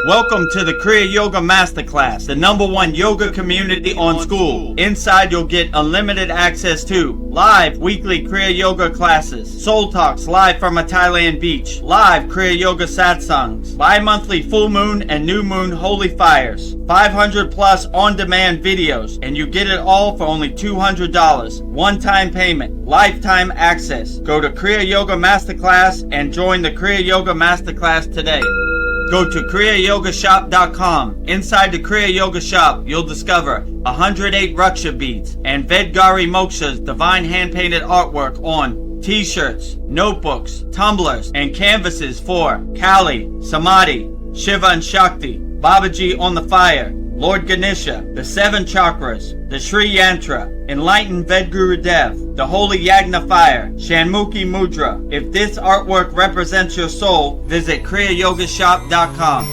Welcome to the Kriya Yoga Masterclass, the #1 yoga community on SKOOL. Inside you'll get unlimited access to live weekly Kriya Yoga classes, soul talks live from a Thailand beach, live Kriya Yoga Satsangs, bi-monthly full moon and new moon holy fires, 500 plus on-demand videos, and you get it all for only $200. One-time payment, lifetime access. Go to Kriya Yoga Masterclass and join the Kriya Yoga Masterclass today. Go to kriyayogamasterclass.com. Inside the Kriya Yoga shop, you'll discover 108 Raksha beads and Vedagurudev divine hand-painted artwork on t-shirts, notebooks, tumblers, and canvases for Kali, Samadhi, Shiva and Shakti, Babaji on the fire, Lord Ganesha, the 7 chakras, the Sri Yantra, enlightened Vedagurudev, the holy Yagna fire, Shanmukhi Mudra. If this artwork represents your soul, visit kriyayogashop.com.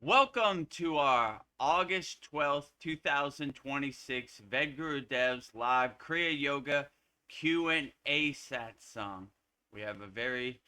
Welcome to our August 12th, 2026 Vedgurudev's live Kriya Yoga Q&A Satsang. We have a very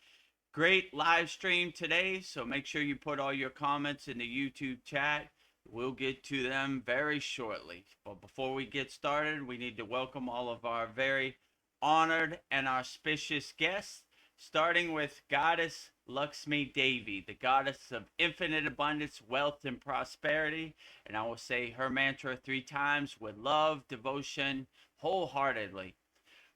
great live stream today, so make sure you put all your comments in the YouTube chat. We'll get to them very shortly. But before we get started, we need to welcome all of our very honored and auspicious guests, starting with Goddess Lakshmi Devi, the goddess of infinite abundance, wealth, and prosperity. And I will say her mantra 3 times with love, devotion, wholeheartedly.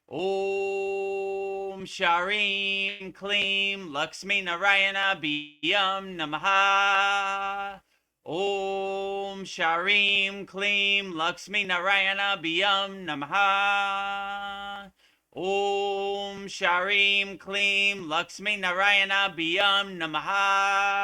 Om Sharim Kleem Lakshmi Narayana Biyam Namaha. Om Sharim Kleem Lakshmi Narayana Biyam Namaha. Om Sharim Kleem Lakshmi Narayana Biyam Namaha.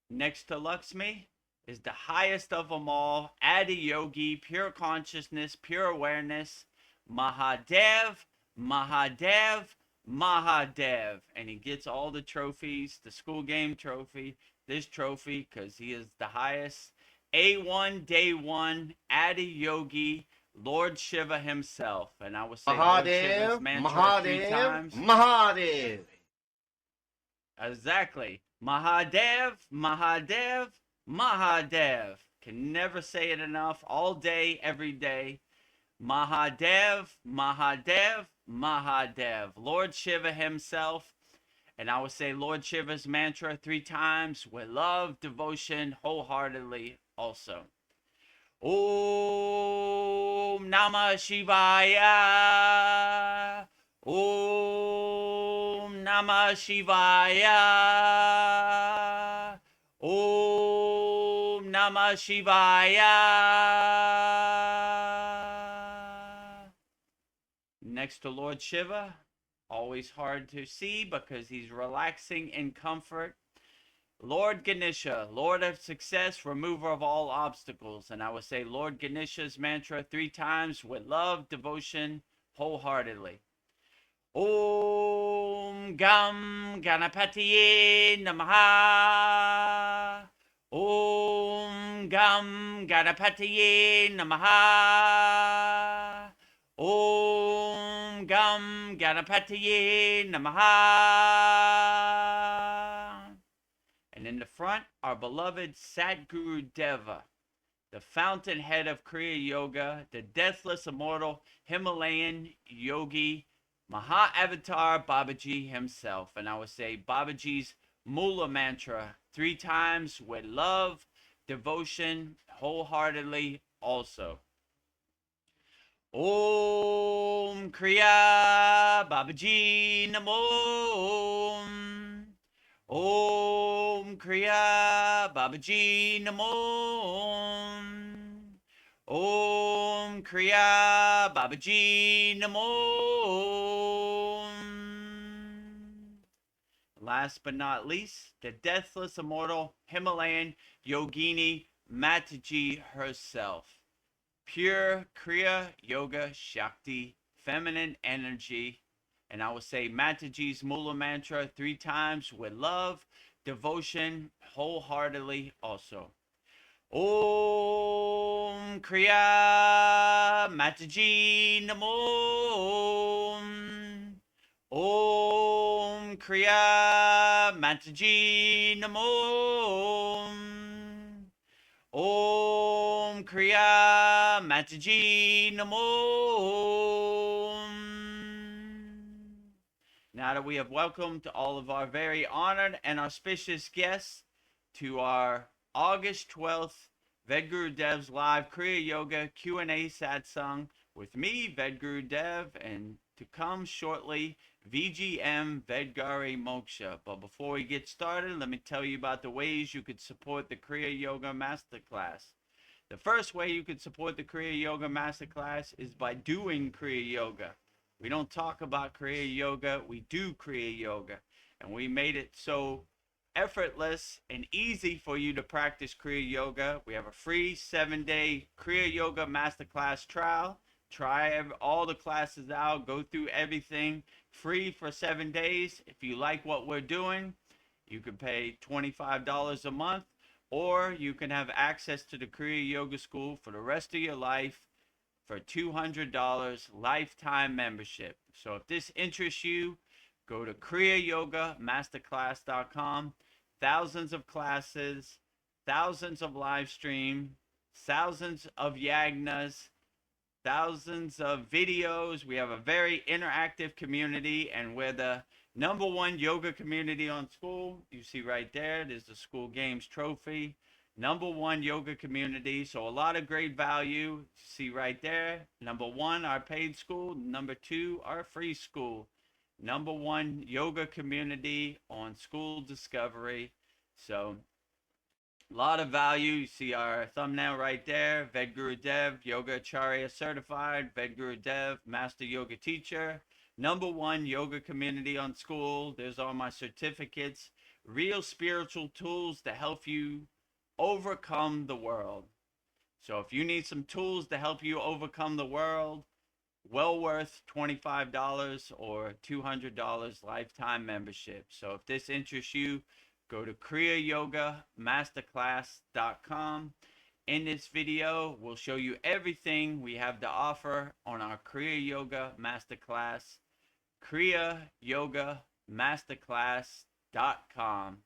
Next to Lakshmi is the highest of them all, Adi Yogi, pure consciousness, pure awareness, Mahadev, Mahadev, Mahadev. And he gets all the trophies, the school game trophy, this trophy, because he is the highest. A1, Day 1, Adi Yogi, Lord Shiva himself. And I would say Lord Shiva's mantra 3 times. Mahadev. Exactly. Mahadev, Mahadev, Mahadev. Can never say it enough. All day, every day. Mahadev, Mahadev, Mahadev. Lord Shiva himself. And I would say Lord Shiva's mantra 3 times with love, devotion, wholeheartedly also. Om Namah Shivaya. Om Namah Shivaya. Om Namah Shivaya. Next to Lord Shiva, always hard to see because he's relaxing in comfort. Lord Ganesha, Lord of success, remover of all obstacles. And I would say Lord Ganesha's mantra 3 times with love, devotion, wholeheartedly. Om Gam Ganapatiye Namaha. Om Gam Ganapatiye Namaha. Om Gam Ganapatiye Namaha. And in the front, our beloved Satguru Deva, the fountainhead of Kriya Yoga, the deathless, immortal Himalayan yogi, Maha-Avatar Babaji himself. And I would say Babaji's Mula mantra 3 times with love, devotion, wholeheartedly also. Om Kriya Babaji Namo. Om Kriya Babaji Namo. Om Kriya Babaji Namo. Last but not least, the deathless, immortal Himalayan yogini Mataji herself. Pure Kriya Yoga Shakti, feminine energy. And I will say Mataji's Mula mantra 3 times with love, devotion, wholeheartedly also. Om Kriya Mataji Namo. Om Kriya Mataji Namo. Om Kriya Mataji Namo. Now that we have welcomed all of our very honored and auspicious guests to our August 12th Vedgurudev's live Kriya Yoga Q&A Satsang with me, Vedagurudev, and to come shortly, VGM Vedgari Moksha. But before we get started, let me tell you about the ways you could support the Kriya Yoga Masterclass. The first way you could support the Kriya Yoga Masterclass is by doing Kriya Yoga. We don't talk about Kriya Yoga, we do Kriya Yoga. And we made it so effortless and easy for you to practice Kriya Yoga. We have a free 7-day Kriya Yoga Masterclass trial. Try all the classes out, go through everything free for 7 days. If you like what we're doing, you can pay $25 a month, or you can have access to the Kriya Yoga School for the rest of your life for $200 lifetime membership. So if this interests you, go to kriyayogamasterclass.com. Thousands of classes, thousands of live stream, thousands of yagnas, thousands of videos. We have a very interactive community, and we're the #1 yoga community on SKOOL. You see right there, there's the SKOOL Games trophy. #1 yoga community, so a lot of great value. See right there, #1 our paid school, #2 our free school. #1 yoga community on SKOOL Discovery. So a lot of value. You see our thumbnail right there, Vedagurudev Yoga Acharya certified, Vedagurudev Master Yoga Teacher, #1 yoga community on SKOOL. There's all my certificates, real spiritual tools to help you overcome the world. So if you need some tools to help you overcome the world, well worth $25 or $200 lifetime membership. So if this interests you, go to kriyayogamasterclass.com. In this video, we'll show you everything we have to offer on our Kriya Yoga Masterclass, kriyayogamasterclass.com.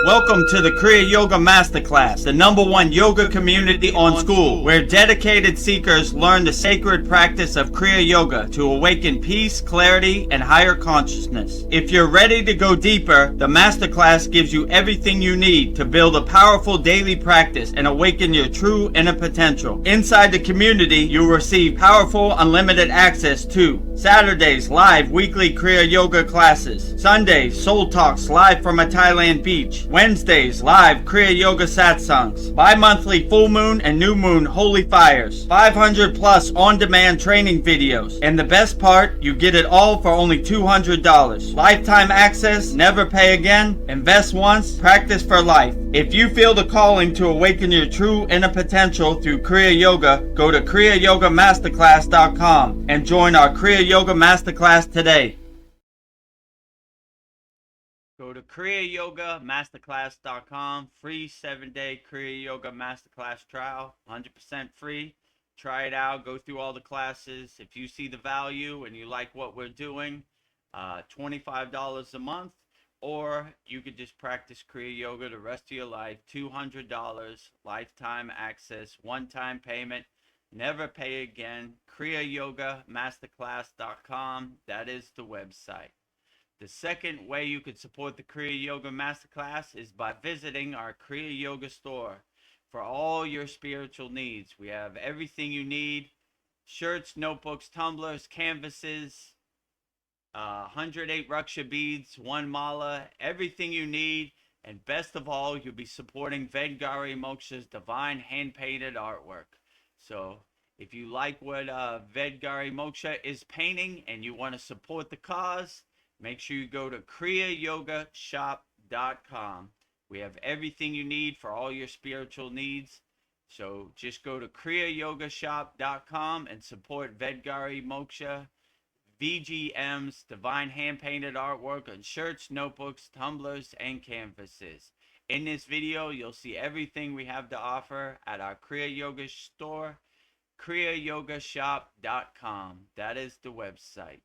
Welcome to the Kriya Yoga Masterclass, the #1 yoga community on SKOOL, where dedicated seekers learn the sacred practice of Kriya Yoga to awaken peace, clarity, and higher consciousness. If you're ready to go deeper, the Masterclass gives you everything you need to build a powerful daily practice and awaken your true inner potential. Inside the community, you'll receive powerful, unlimited access to Saturdays, live weekly Kriya Yoga classes. Sundays, Soul Talks live from a Thailand beach. Wednesdays, live Kriya Yoga Satsangs. Bi-monthly full moon and new moon holy fires. 500 plus on-demand training videos. And the best part, you get it all for only $200. Lifetime access, never pay again. Invest once, practice for life. If you feel the calling to awaken your true inner potential through Kriya Yoga, go to kriyayogamasterclass.com and join our Kriya Yoga Masterclass today. Go to kriyayogamasterclass.com, free 7-day Kriya Yoga Masterclass trial, 100% free. Try it out, go through all the classes. If you see the value and you like what we're doing, $25 a month, or you could just practice Kriya Yoga the rest of your life. $200, lifetime access, one-time payment, never pay again. kriyayogamasterclass.com. That is the website. The second way you could support the Kriya Yoga Masterclass is by visiting our Kriya Yoga store for all your spiritual needs. We have everything you need: shirts, notebooks, tumblers, canvases, 108 Raksha beads, one mala, everything you need. And best of all, you'll be supporting Vedagurudev divine hand-painted artwork. So if you like what Vedagurudev is painting and you want to support the cause, make sure you go to kriyayogamasterclass.com. We have everything you need for all your spiritual needs. So just go to kriyayogamasterclass.com and support Vedagurudev, VGM's divine hand-painted artwork on shirts, notebooks, tumblers, and canvases. In this video, you'll see everything we have to offer at our Kriya Yoga store, kriyayogamasterclass.com. That is the website.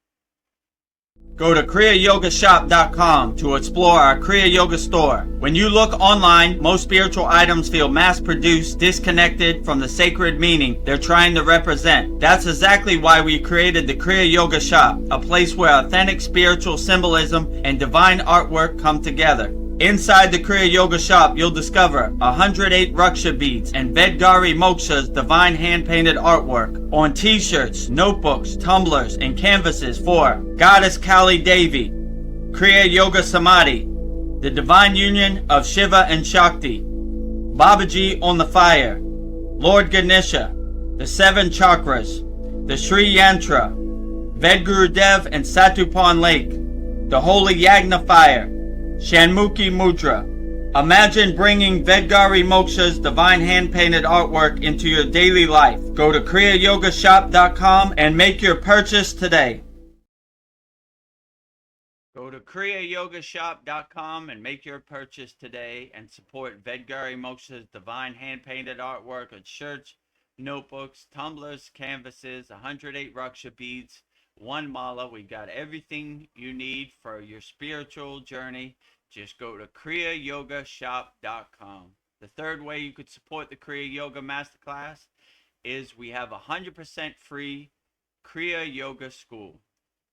Go to kriyayogamasterclass.com to explore our Kriya Yoga store. When you look online, most spiritual items feel mass-produced, disconnected from the sacred meaning they're trying to represent. That's exactly why we created the Kriya Yoga Shop, a place where authentic spiritual symbolism and divine artwork come together. Inside the Kriya Yoga Shop, you'll discover 108 Raksha beads and Vedagurudev divine hand-painted artwork on t-shirts, notebooks, tumblers, and canvases for Goddess Kali Devi, Kriya Yoga Samadhi, the divine union of Shiva and Shakti, Babaji on the fire, Lord Ganesha, the 7 chakras, the Sri Yantra, Vedagurudev and Satupan Lake, the Holy Yagna fire, Shanmukhi Mudra. Imagine bringing Vedagurudev divine hand-painted artwork into your daily life. Go to kriyayogamasterclass.com and make your purchase today. Go to kriyayogamasterclass.com and make your purchase today and support Vedagurudev divine hand-painted artwork on shirts, notebooks, tumblers, canvases, 108 Raksha beads, one mala. We got everything you need for your spiritual journey. Just go to kriyayogamasterclass.com. The third way you could support the Kriya Yoga Masterclass is we have 100% free Kriya Yoga School.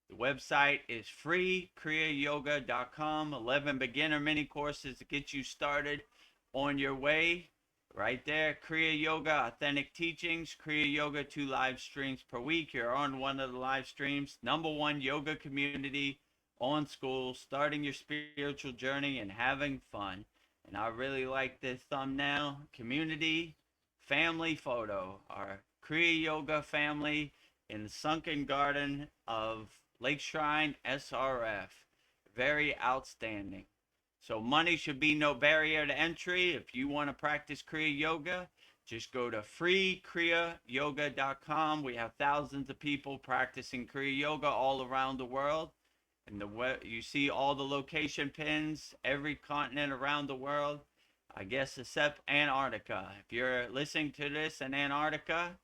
The website is free, kriyayoga.com. 11 beginner mini courses to get you started on your way. Right there, Kriya Yoga, authentic teachings, Kriya Yoga, 2 live streams per week. You're on one of the live streams. #1 yoga community on SKOOL, starting your spiritual journey and having fun. And I really like this thumbnail, community, family photo. Our Kriya Yoga family in the sunken garden of Lake Shrine, SRF. Very outstanding. So money should be no barrier to entry. If you want to practice Kriya Yoga, just go to freekriyayoga.com. We have thousands of people practicing Kriya Yoga all around the world. And you see all the location pins, every continent around the world, I guess except Antarctica. If you're listening to this in Antarctica,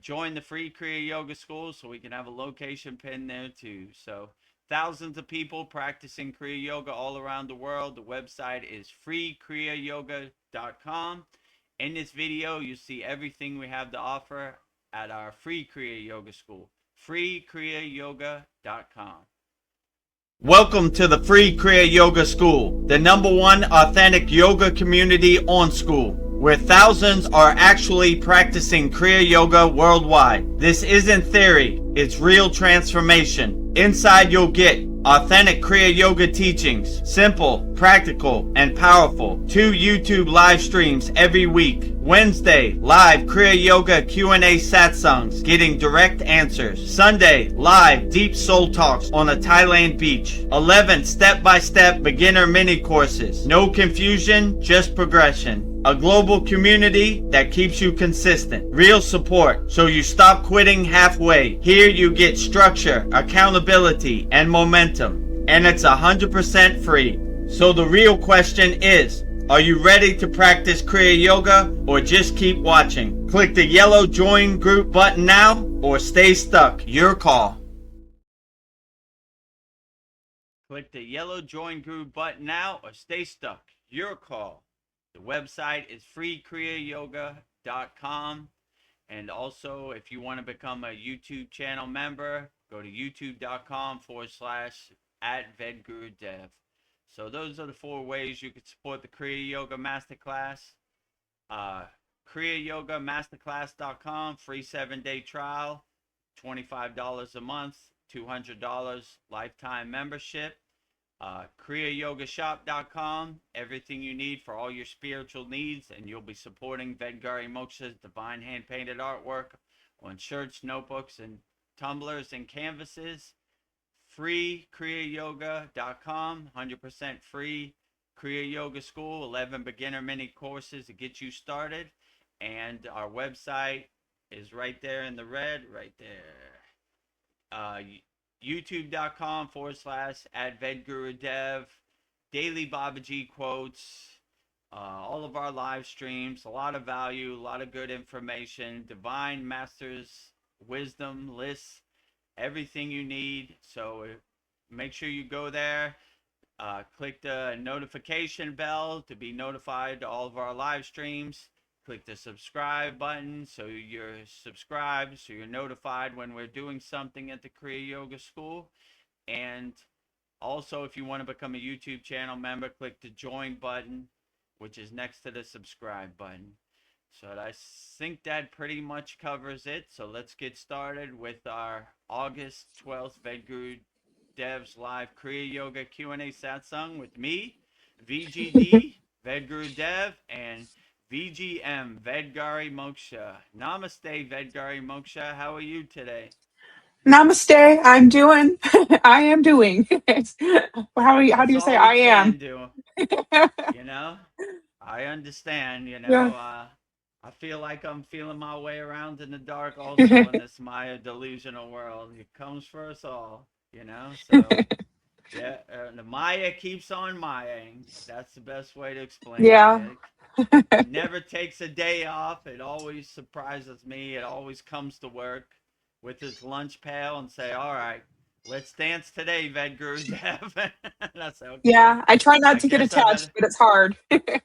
join the free Kriya Yoga School so we can have a location pin there too. So thousands of people practicing Kriya Yoga all around the world. The website is freekriyayoga.com. In this video, you see everything we have to offer at our free Kriya Yoga School, freekriyayoga.com. Welcome to the free Kriya Yoga School, the #1 authentic yoga community on SKOOL, where thousands are actually practicing Kriya Yoga worldwide. This isn't theory, it's real transformation. Inside you'll get authentic Kriya Yoga teachings, simple, practical, and powerful. 2 YouTube live streams every week. Wednesday, live Kriya Yoga Q&A satsangs, getting direct answers. Sunday, live deep soul talks on a Thailand beach. 11 step-by-step beginner mini courses. No confusion, just progression. A global community that keeps you consistent. Real support, so you stop quitting halfway. Here you get structure, accountability, and momentum. And it's 100% free. So the real question is, are you ready to practice Kriya Yoga or just keep watching? Click the yellow join group button now or stay stuck. Your call. Click the yellow Join Group button now or stay stuck. Your call. The website is freekriyayogamasterclass.com. And also, if you want to become a YouTube channel member, go to youtube.com/@Vedagurudev. So those are the 4 ways you can support the Kriya Yoga Masterclass. kriyayogamasterclass.com, free 7-day trial, $25 a month, $200 lifetime membership. kriyayogashop.com, everything you need for all your spiritual needs, and you'll be supporting Vedgari Moksha's divine hand-painted artwork on shirts, notebooks, and tumblers and canvases. Free kriyayoga.com, 100% free Kriya Yoga School, 11 beginner mini courses to get you started. And our website is right there in the red, right there. youtube.com/@Vedagurudev, daily Babaji quotes, all of our live streams, a lot of value, a lot of good information, divine masters, wisdom, lists, everything you need. So make sure you go there, click the notification bell to be notified to all of our live streams. Click the subscribe button so you're subscribed, so you're notified when we're doing something at the Kriya Yoga School. And also, if you want to become a YouTube channel member, click the join button, which is next to the subscribe button. So I think that pretty much covers it. So let's get started with our August 12th Vedgurudev's live Kriya Yoga Q&A Satsang with me, VGD, Vedagurudev, and VGM, Vedgari Moksha. Namaste, Vedgari Moksha. How are you today? Namaste. I'm doing. I am doing. How do That's you say all we I am? can do. You know, I understand, Yeah. I feel like I'm feeling my way around in the dark also in this Maya delusional world. It comes for us all, so yeah, the Maya keeps on Mayaing. That's the best way to explain it. Yeah. It never takes a day off. It always surprises me. It always comes to work with his lunch pail and say, all right, let's dance today, Vedagurudev. And I say, okay, Yeah. I try not I to get guess I attached, better, but it's hard. I guess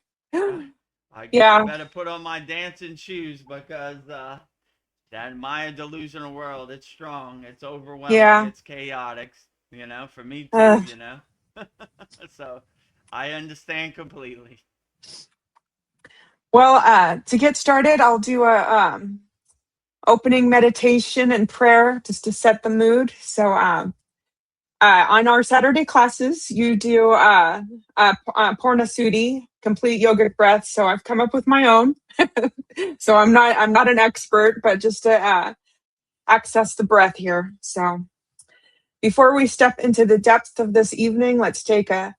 I Yeah. better put on my dancing shoes because that Maya delusional world, it's strong, it's overwhelming, Yeah. it's chaotic, for me too, Uh, So I understand completely. well, to get started, I'll do a opening meditation and prayer just to set the mood. So, on our Saturday classes, you do Purna Sudhi, complete yogic breath. So I've come up with my own. So I'm not an expert, but just to access the breath here. So before we step into the depth of this evening, let's take a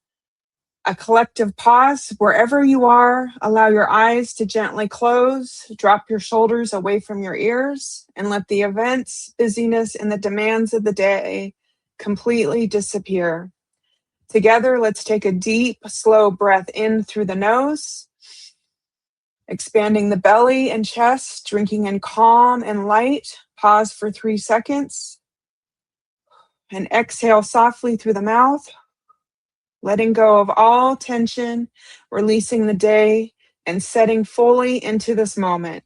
collective pause. Wherever you are, allow your eyes to gently close, drop your shoulders away from your ears, and let the events, busyness, and the demands of the day completely disappear. Together, let's take a deep, slow breath in through the nose, expanding the belly and chest, drinking in calm and light. Pause for 3 seconds, and exhale softly through the mouth, letting go of all tension, releasing the day, and setting fully into this moment.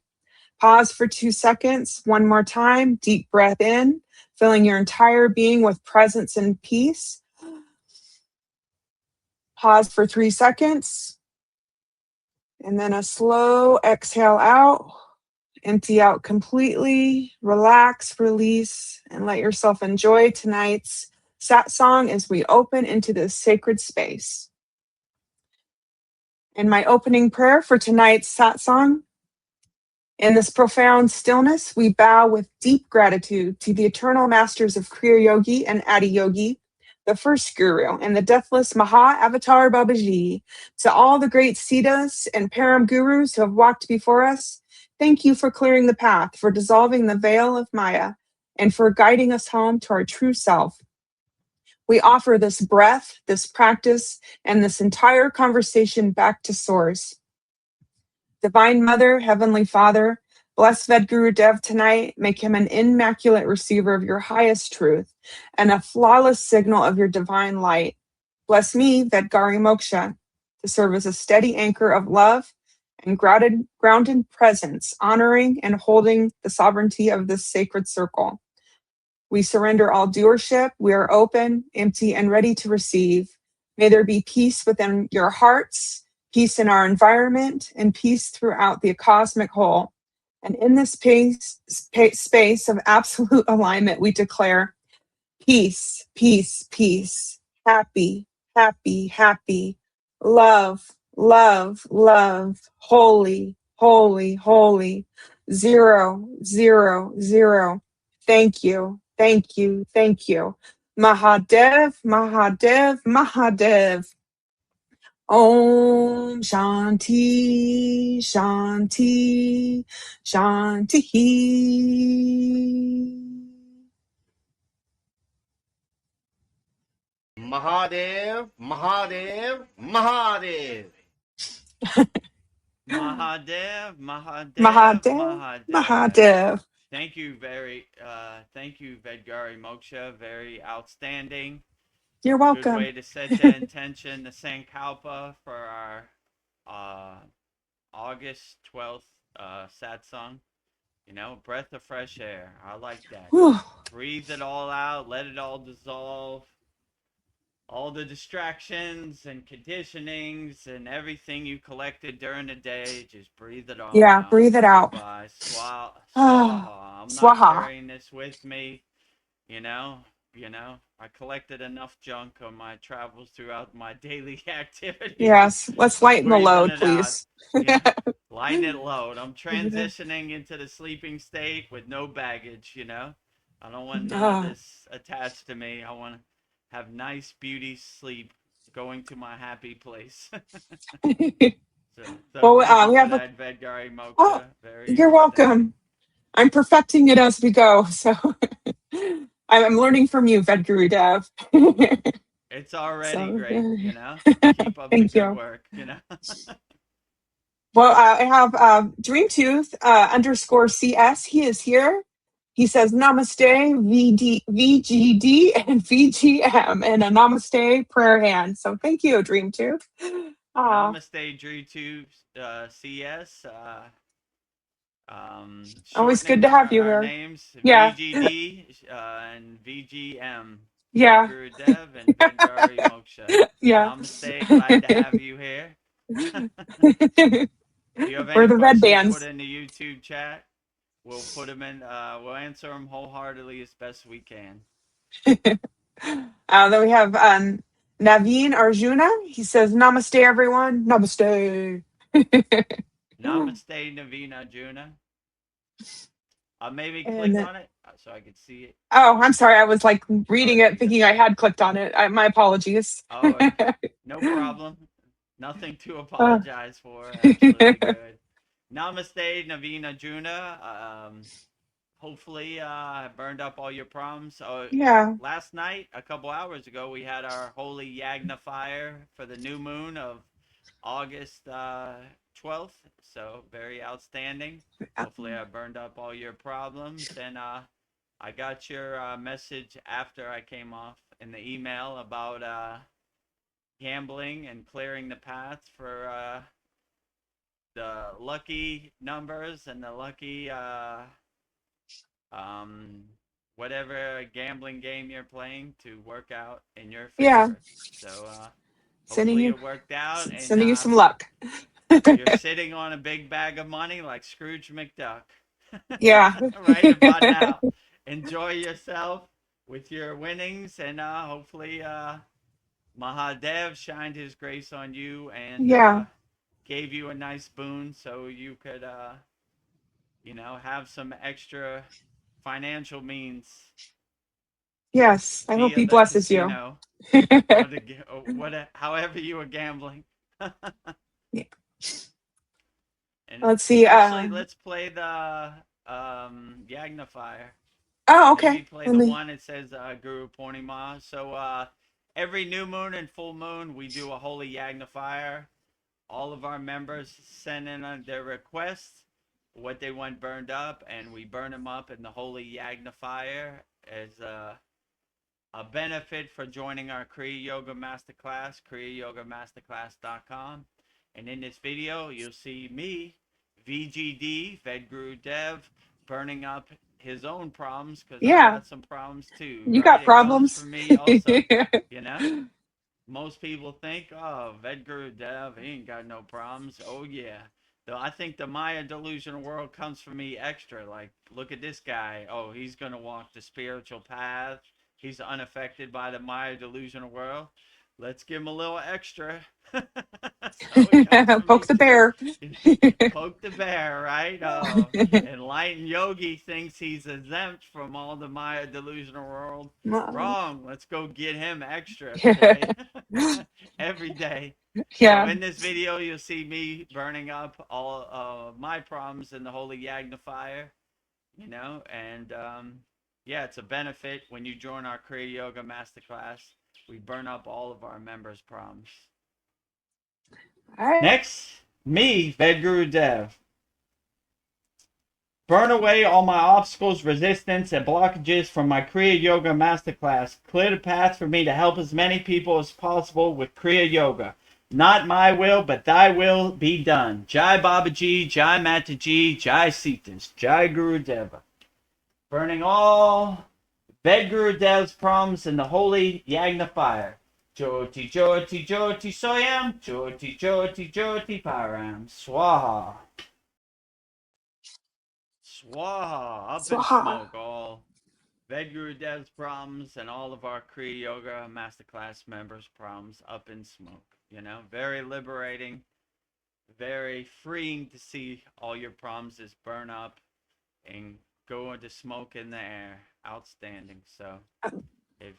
Pause for 2 seconds. One more time. Deep breath in, filling your entire being with presence and peace. Pause for 3 seconds. And then a slow exhale out. Empty out completely. Relax, release, and let yourself enjoy tonight's satsang as we open into this sacred space. And my opening prayer for tonight's satsang: in this profound stillness, we bow with deep gratitude to the eternal masters of Kriya Yogi and Adi Yogi, the first guru, and the deathless Maha Avatar Babaji, to all the great Siddhas and Param Gurus who have walked before us. Thank you for clearing the path, for dissolving the veil of Maya, and for guiding us home to our true self. We offer this breath, this practice, and this entire conversation back to Source. Divine Mother, Heavenly Father, bless Vedagurudev tonight. Make him an immaculate receiver of your highest truth and a flawless signal of your divine light. Bless me, Vedgari Moksha, to serve as a steady anchor of love and grounded presence, honoring and holding the sovereignty of this sacred circle. We surrender all doership. We are open, empty, and ready to receive. May there be peace within your hearts, peace in our environment, and peace throughout the cosmic whole. And in this space of absolute alignment, we declare peace, peace, peace, happy, happy, happy, love, love, love, holy, holy, holy, zero, zero, zero. Thank you, thank you, thank you. Mahadev, Mahadev, Mahadev. Om Shanti, Shanti, Shanti. Mahadev, Mahadev, Mahadev. Mahadev, Mahadev, Mahadev, Mahadev. Mahadev. Thank you thank you, Vedgari Moksha. Very outstanding. You're Good way welcome. to set the intention, the Sankalpa for our uh, August 12th Satsang. You know, breath of fresh air. I like that. Whew. Breathe it all out, let it all dissolve. All the distractions and conditionings and everything you collected during the day, just breathe it all Yeah, out. breathe it out. Goodbye. Ah, Swaha. I'm not Swaha. carrying this with me. You know, I collected enough junk on my travels throughout my daily activities. Yes, let's Just lighten the breathing load, it out. please. Yeah. Lighten it load. I'm transitioning into the sleeping state with no baggage, you know? I don't want none of Ah. this attached to me. I want to have nice beauty sleep going to my happy place. So Well, thank you we for have a. that, Vedgari Oh, Moksha. Very you're outstanding. welcome. I'm perfecting it as we go. So I'm learning from you, Vedagurudev. It's already So great, you know? Keep up the thank good you. work, you know? Well, I have Dreamtooth underscore CS. He is here. He says Namaste, VGD, and VGM, and a Namaste prayer hand. So thank you, Dreamtooth. Namaste, Drew Tubes, CS. Always good to Shortening have you our here. names Yeah, VGD and VGM. yeah, Vedagurudev and Vedgari Moksha. yeah. Namaste. Glad to have you here. If you have We're any the red questions, put bands. in the YouTube chat. We'll put them in. We'll answer them wholeheartedly as best we can. Then we have Naveen Arjuna. He says, Namaste, everyone. Namaste. Namaste, Navina Juna. Maybe And click then, on it so I could see it. oh, I'm sorry. I was like Oh, reading there it, you go. thinking I had clicked on it. My apologies. Oh, no problem. Nothing to Uh, apologize for. Absolutely good. Namaste, Navina Juna. Hopefully, I burned up all your problems. yeah. Last night, a couple hours ago, we had our holy Yagna fire for the new moon of August 12th. So, very outstanding. Hopefully, I burned up all your problems. And I got your message after I came off in the email about gambling and clearing the path for the lucky numbers and the lucky um, whatever gambling game you're playing to work out in your Yeah. favor. So Sending hopefully you, it worked out, and sending you some luck. you're sitting on a big bag of money like Scrooge McDuck Yeah. right about now. Enjoy yourself with your winnings, and hopefully Mahadev shined his grace on you and Yeah. gave you a nice boon so you could, have some extra financial means Yes. I hope via he the blesses you. casino or however you were gambling. Yeah. And Let's see. actually, let's play the Yagnifier. Oh, Maybe okay. play Let the me. one that says Guru Purnima. So every new moon and full moon, we do a holy Yagnifier. All of our members send in their requests, what they want burned up, and we burn them up in the holy Yagnifier as a benefit for joining our Kriya Yoga Masterclass, kriyayogamasterclass.com. And in this video, you'll see me, VGD, Vedagurudev, burning up his own problems, because I Yeah, got some problems too, you right? got It comes problems. from me also, you know? Most people think, oh, Vedagurudev, he ain't got no problems. Oh, yeah. Though I think the Maya delusional world comes from me extra. Like, look at this guy. Oh, he's going to walk the spiritual path. He's unaffected by the Maya delusional world. Let's give him a little extra. So it comes from me Poke the too. bear. Poke the bear, right? Enlightened yogi thinks he's exempt from all the Maya delusional world. Wrong. Let's go get him extra today. Every day. So Yeah. in this video, you'll see me burning up all my problems in the holy Yagna fire, and yeah, it's a benefit when you join our Kriya Yoga Masterclass. We burn up all of our members' problems. All right. Next, me, Vedagurudev. Burn away all my obstacles, resistance, and blockages from my Kriya Yoga Masterclass. Clear the path for me to help as many people as possible with Kriya Yoga. Not my will, but thy will be done. Jai Babaji, Jai Mataji, Jai Sitas, Jai Gurudeva. Burning all Vedgurudev's problems in the holy Yagna fire. Jyoti, Jyoti, Jyoti Soyam, Jyoti, Jyoti, Jyoti Param. Swaha. Swaha. Up in Swaha. smoke all Vedgurudev's problems and all of our Kriya Yoga Masterclass members' problems up in smoke. Very liberating, very freeing to see all your problems just burn up and go into smoke in the air. Outstanding. So if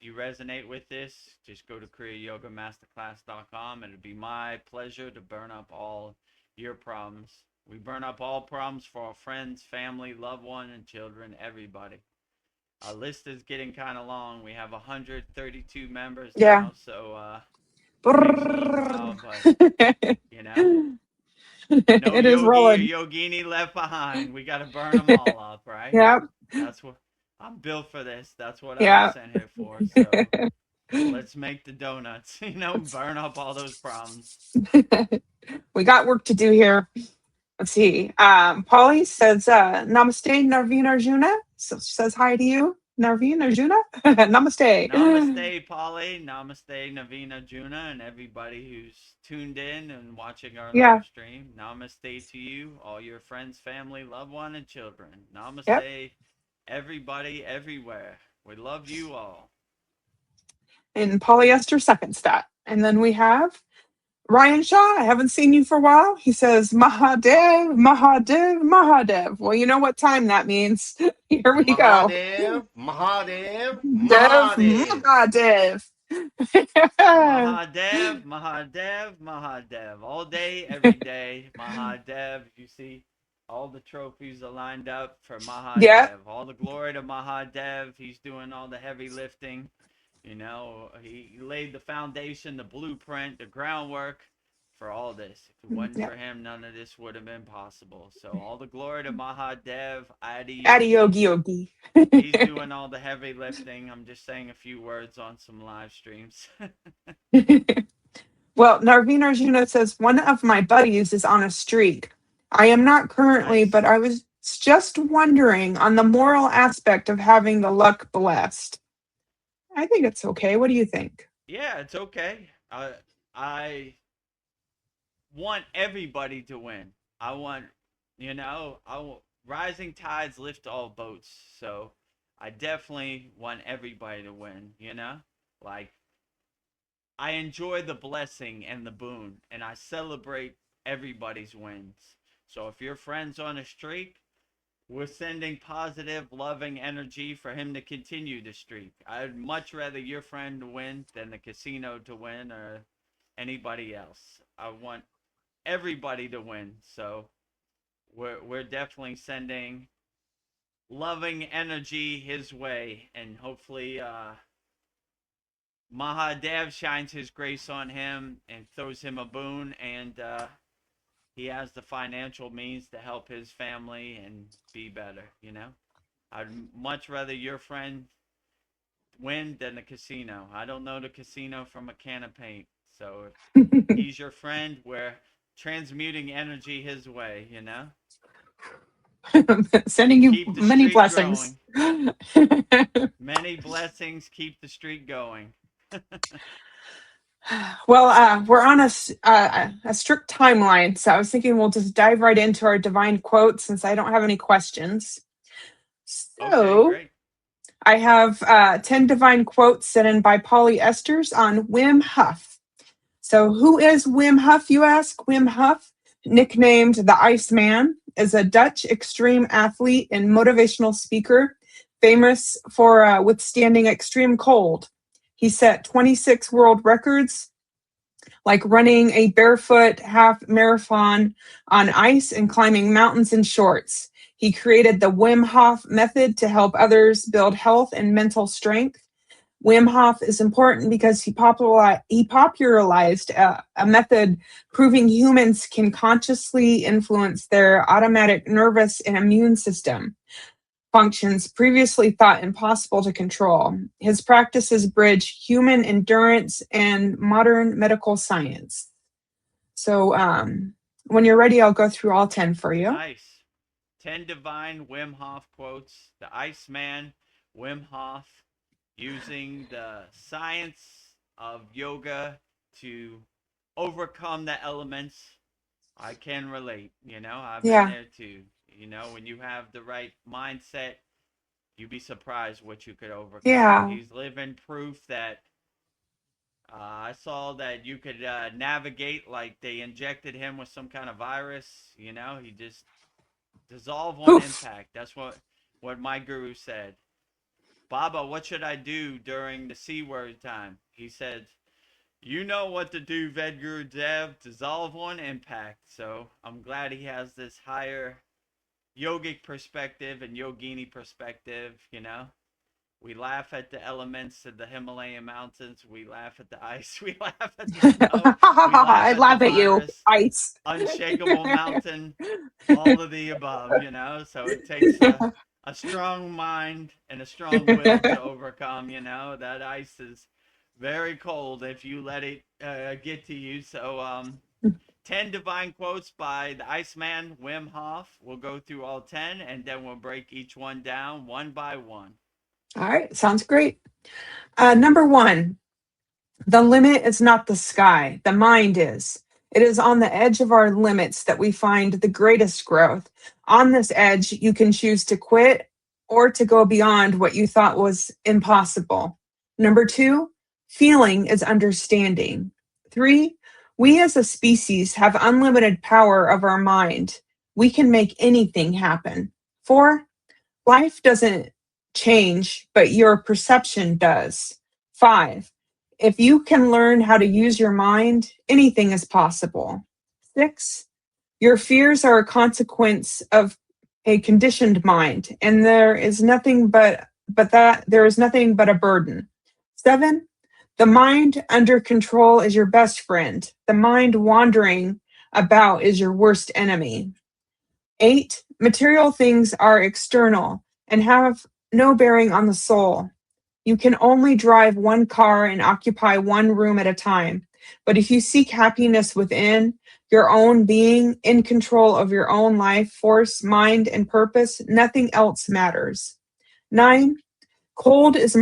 you resonate with this, just go to kriyayogamasterclass.com. It'll be my pleasure to burn up all your problems. We burn up all problems for our friends, family, loved one, and children, everybody. Our list is getting kind of long. We have 132 members Yeah. now, so it takes a little while, but you know, no It is yogi or rolling. yogini left behind. We got to burn them all up, right? Yeah. That's what I'm built for this. That's what I was Yeah. sent here for. So let's make the donuts, burn up all those problems. We got work to do here. Let's see. Polly says, Namaste, Narveen Arjuna. So she says hi to you, Narveen Arjuna. Namaste. Namaste, Polly. Namaste, Navina Juna, and everybody who's tuned in and watching our Yeah. live stream. Namaste to you, all your friends, family, loved one, and children. Yep. Namaste, everybody, everywhere. We love you all. And polyester seconds that. And then we have Ryan Shaw. I haven't seen you for a while. He says, Mahadev, Mahadev, Mahadev. Well, you know what time that means. Here we go. Mahadev, Mahadev, Dev, Mahadev. Mahadev. Mahadev, Mahadev, Mahadev. All day, every day, Mahadev. You see, all the trophies are lined up for Yeah. Mahadev. All the glory to Mahadev. He's doing all the heavy lifting. He laid the foundation, the blueprint, the groundwork for all this. If it wasn't Yep. for him, none of this would have been possible. So all the glory to Mahadev, Adi Adi Yogi. Yogi. He's doing all the heavy lifting. I'm just saying a few words on some live streams. Well, Narveen Arjuna says, one of my buddies is on a streak. I am not currently, Nice. but I was just wondering on the moral aspect of having the luck blessed. I think it's okay. What do you think? Yeah, it's okay. I want everybody to win. I want, rising tides lift all boats. So I definitely want everybody to win, Like, I enjoy the blessing and the boon, and I celebrate everybody's wins. So if your friend's on a streak, we're sending positive, loving energy for him to continue the streak. I'd much rather your friend win than the casino to win or anybody else. I want everybody to win. So we're definitely sending loving energy his way, and hopefully Mahadev shines his grace on him and throws him a boon, and he has the financial means to help his family and be better. I'd much rather your friend win than the casino. I don't know the casino from a can of paint. So if he's your friend, we're transmuting energy his way, you know? Sending you Keep the many streak blessings. growing. Many blessings, keep the streak going. Well, we're on a strict timeline, so I was thinking we'll just dive right into our divine quote since I don't have any questions. Okay, So great. I have 10 divine quotes sent in by Polly Esters on Wim Hof. So, who is Wim Hof, you ask? Wim Hof, nicknamed the Iceman, is a Dutch extreme athlete and motivational speaker famous for withstanding extreme cold. He set 26 world records, like running a barefoot half marathon on ice and climbing mountains in shorts. He created the Wim Hof method to help others build health and mental strength. Wim Hof is important because he popularized a method proving humans can consciously influence their automatic nervous and immune system functions previously thought impossible to control. His practices bridge human endurance and modern medical science. So, when you're ready, I'll go through all 10 for you. Nice. 10 divine Wim Hof quotes. The Iceman, Wim Hof, using the science of yoga to overcome the elements. I can relate. I've been Yeah. there too. When you have the right mindset, you'd be surprised what you could overcome. Yeah. He's living proof that I saw that you could navigate like they injected him with some kind of virus. He just dissolve on Poof. impact. That's what my guru said. Baba, what should I do during the C word time? He said, you know what to do, Vedagurudev. Dissolve on impact. So I'm glad he has this higher yogic perspective and yogini perspective. We laugh at the elements of the Himalayan mountains. We laugh at the ice. We laugh at the snow. We laugh I at the laugh at you, virus. ice. Unshakable mountain. All of the above. So it takes a strong mind and a strong will to overcome. That ice is very cold if you let it get to you. So 10 divine quotes by the Iceman, Wim Hof. We'll go through all 10 and then we'll break each one down one by one. All right, sounds great. Number one, the limit is not the sky, the mind is. It is on the edge of our limits that we find the greatest growth. On this edge, you can choose to quit or to go beyond what you thought was impossible. Number two, feeling is understanding. Three, we as a species have unlimited power of our mind. We can make anything happen. Four, life doesn't change, but your perception does. Five, if you can learn how to use your mind, anything is possible. Six, your fears are a consequence of a conditioned mind, and there is nothing but a burden. Seven, the mind under control is your best friend. The mind wandering about is your worst enemy. Eight, material things are external and have no bearing on the soul. You can only drive one car and occupy one room at a time. But if you seek happiness within your own being, in control of your own life, force, mind, and purpose, nothing else matters. Nine, cold is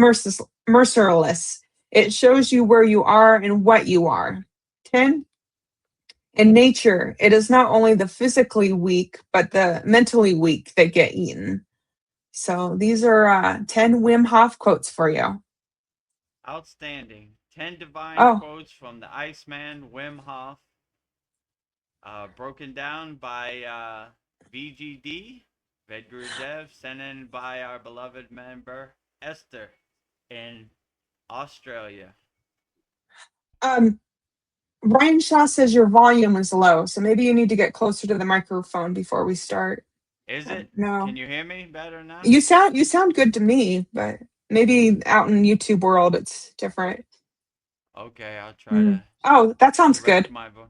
merciless. It shows you where you are and what you are. 10, in nature, it is not only the physically weak, but the mentally weak that get eaten. So these are 10 Wim Hof quotes for you. Outstanding. 10 divine Oh, quotes from the Iceman, Wim Hof, broken down by VGD, Vedagurudev, sent in by our beloved member Esther in Australia. um, Ryan Shaw says your volume is low, so maybe you need to get closer to the microphone before we start. Is it? No, Can you hear me better now? you sound good to me, but maybe out in YouTube world it's different. Okay, I'll try to Oh, that sounds direct good. my voice.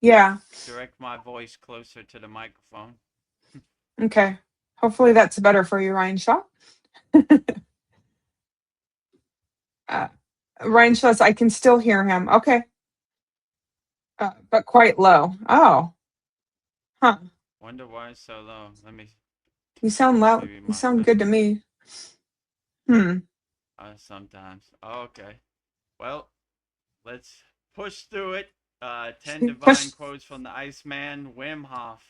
Yeah. Direct my voice closer to the microphone. Okay. Hopefully that's better for you, Ryan Shaw. Ryan says I can still hear him. Okay. But quite low. Oh, huh. Wonder why it's so low. Let me. You sound loud. Maybe You my sound good to system. me. Hmm. Sometimes. Oh, okay. Well, let's push through it. 10 divine Push. quotes from the Iceman, Wim Hof.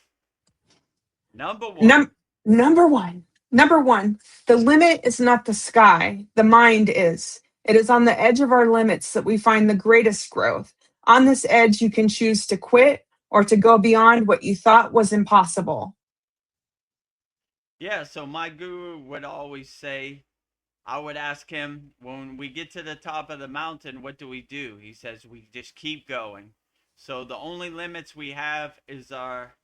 Number one. Num- number one. Number one. The limit is not the sky. The mind is. It is on the edge of our limits that we find the greatest growth. On this edge, you can choose to quit or to go beyond what you thought was impossible. Yeah, so my guru would always say, I would ask him, when we get to the top of the mountain, what do we do? He says, we just keep going. So the only limits we have is our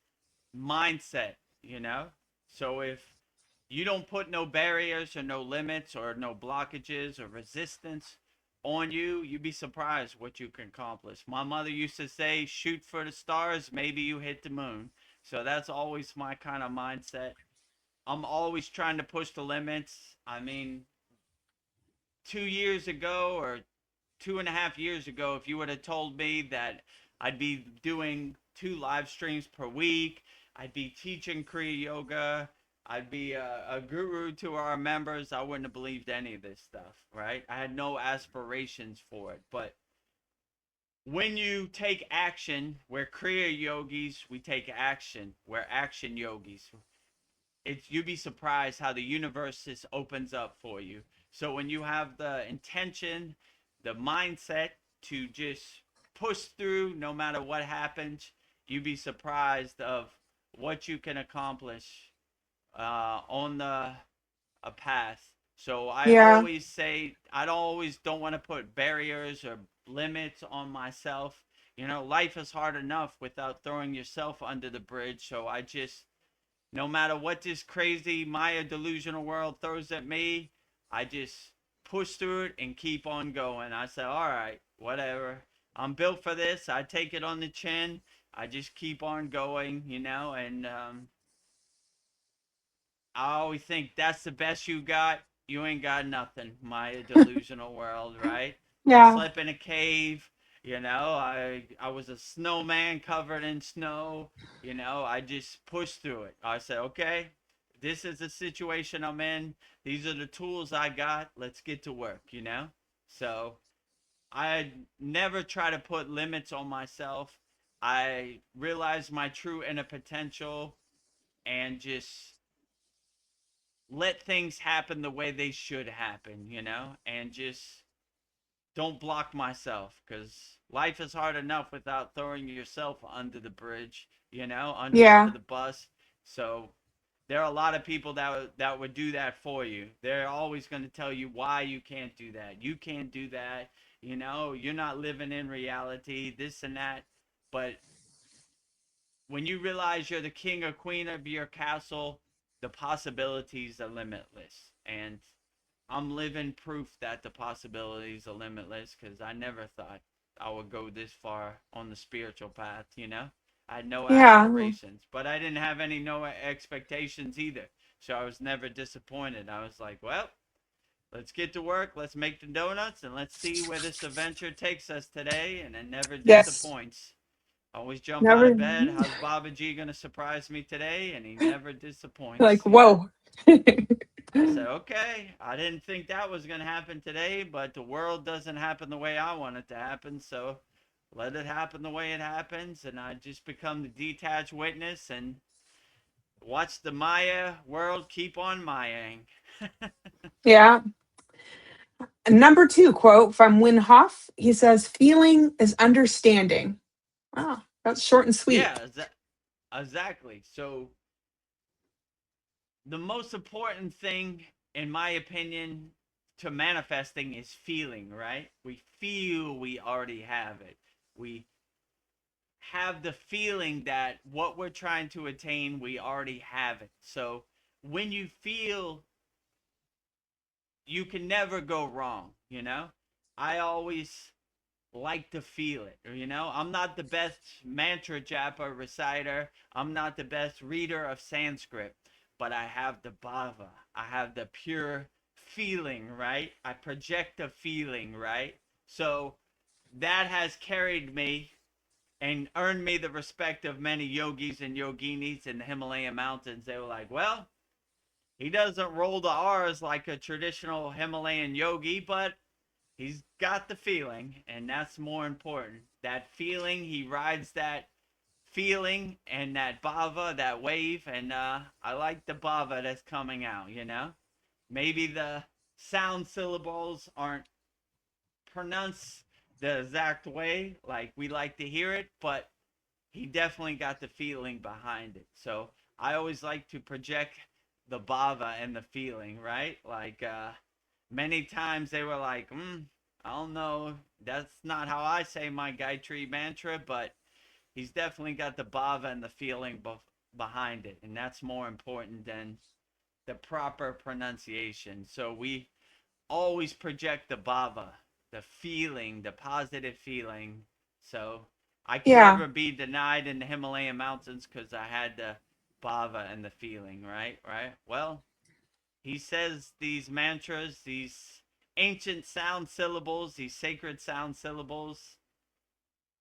mindset, you know? So if you don't put no barriers or no limits or no blockages or resistance on you, you'd be surprised what you can accomplish. My mother used to say, shoot for the stars, maybe you hit the moon. So that's always my kind of mindset. I'm always trying to push the limits. I mean, 2 years ago or 2.5 years ago, if you would have told me that I'd be doing 2 live streams per week, I'd be teaching Kriya yoga, I'd be a guru to our members, I wouldn't have believed any of this stuff, right? I had no aspirations for it. But when you take action, we're Kriya yogis, we take action. We're action yogis. You'd be surprised how the universe just opens up for you. So when you have the intention, the mindset to just push through no matter what happens, you'd be surprised of what you can accomplish on the a path. So I Yeah. always say I always don't want to put barriers or limits on myself. You know, life is hard enough without throwing yourself under the bridge. So I just, no matter what this crazy Maya delusional world throws at me, I just push through it and keep on going. I say, all right, whatever. I'm built for this. I take it on the chin. I just keep on going, you know, and I always think that's the best you got. You ain't got nothing, Maya delusional world, right? I Yeah. slept in a cave, you know. I was a snowman covered in snow, you know. I just pushed through it. I said, okay, this is the situation I'm in. These are the tools I got. Let's get to work, you know. So I never try to put limits on myself. I realize my true inner potential and just let things happen the way they should happen, you know, and just don't block myself because life is hard enough without throwing yourself under the bridge, you know, under Yeah. the bus. So there are a lot of people that would do that for you. They're always going to tell you why you can't do that. You can't do that. You know, you're not living in reality, this and that. But when you realize you're the king or queen of your castle, the possibilities are limitless. And I'm living proof that the possibilities are limitless because I never thought I would go this far on the spiritual path, you know? I had no Yeah. aspirations, but I didn't have any no expectations either. So I was never disappointed. I was like, well, let's get to work. Let's make the donuts and let's see where this adventure takes us today. And it never Yes. disappoints. I always jump out Never of bed. How's Baba G going to surprise me today? And he never like, disappoints, you know? whoa. I said, okay, I didn't think that was going to happen today, but the world doesn't happen the way I want it to happen. So let it happen the way it happens. And I just become the detached witness and watch the Maya world keep on Mayaing. Yeah. Number two quote from Win Hof. He says, feeling is understanding. Wow. That's short and sweet. Yeah, exactly. So the most important thing, in my opinion, to manifesting is feeling, right? We feel we already have it. We have the feeling that what we're trying to attain, we already have it. So when you feel, you can never go wrong, you know? I always like to feel it, you know? I'm not the best mantra japa reciter, I'm not the best reader of Sanskrit, but I have the bhava. I have the pure feeling, right? I project a feeling, right? So that has carried me and earned me the respect of many yogis and yoginis in the Himalayan mountains. They were like, well, he doesn't roll the R's like a traditional Himalayan yogi, but he's got the feeling, and that's more important. That feeling, he rides that feeling and that bhava, that wave, and I like the bhava that's coming out, you know? Maybe the sound syllables aren't pronounced the exact way like we like to hear it, but he definitely got the feeling behind it. So I always like to project the bhava and the feeling, right? Like many times they were like, I don't know, that's not how I say my Gayatri mantra, but he's definitely got the bhava and the feeling behind it, and that's more important than the proper pronunciation. So we always project the bhava, the feeling, the positive feeling. So I can Yeah. never be denied in the Himalayan mountains because I had the bhava and the feeling, right? Right? Well, he says these mantras, these ancient sound syllables, these sacred sound syllables,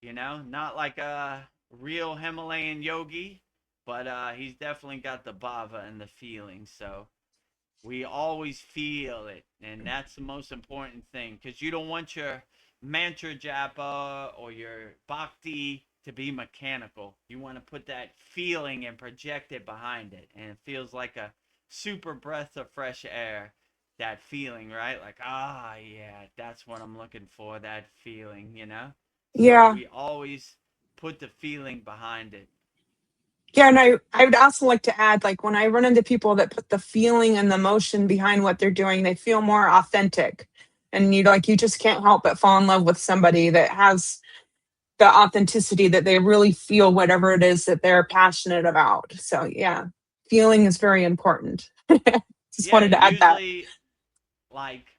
not like a real Himalayan yogi, but he's definitely got the bhava and the feeling. So we always feel it, and that's the most important thing, because you don't want your mantra japa or your bhakti to be mechanical. You want to put that feeling and project it behind it, and it feels like a super breath of fresh air. That feeling, right? Like, yeah, that's what I'm looking for, that feeling. So Yeah. we always put the feeling behind it. Yeah, and I would also like to add, like when I run into people that put the feeling and the emotion behind what they're doing, they feel more authentic. And you just can't help but fall in love with somebody that has the authenticity that they really feel whatever it is that they're passionate about. So yeah, feeling is very important. Just Yeah, wanted and to add that. usually, like,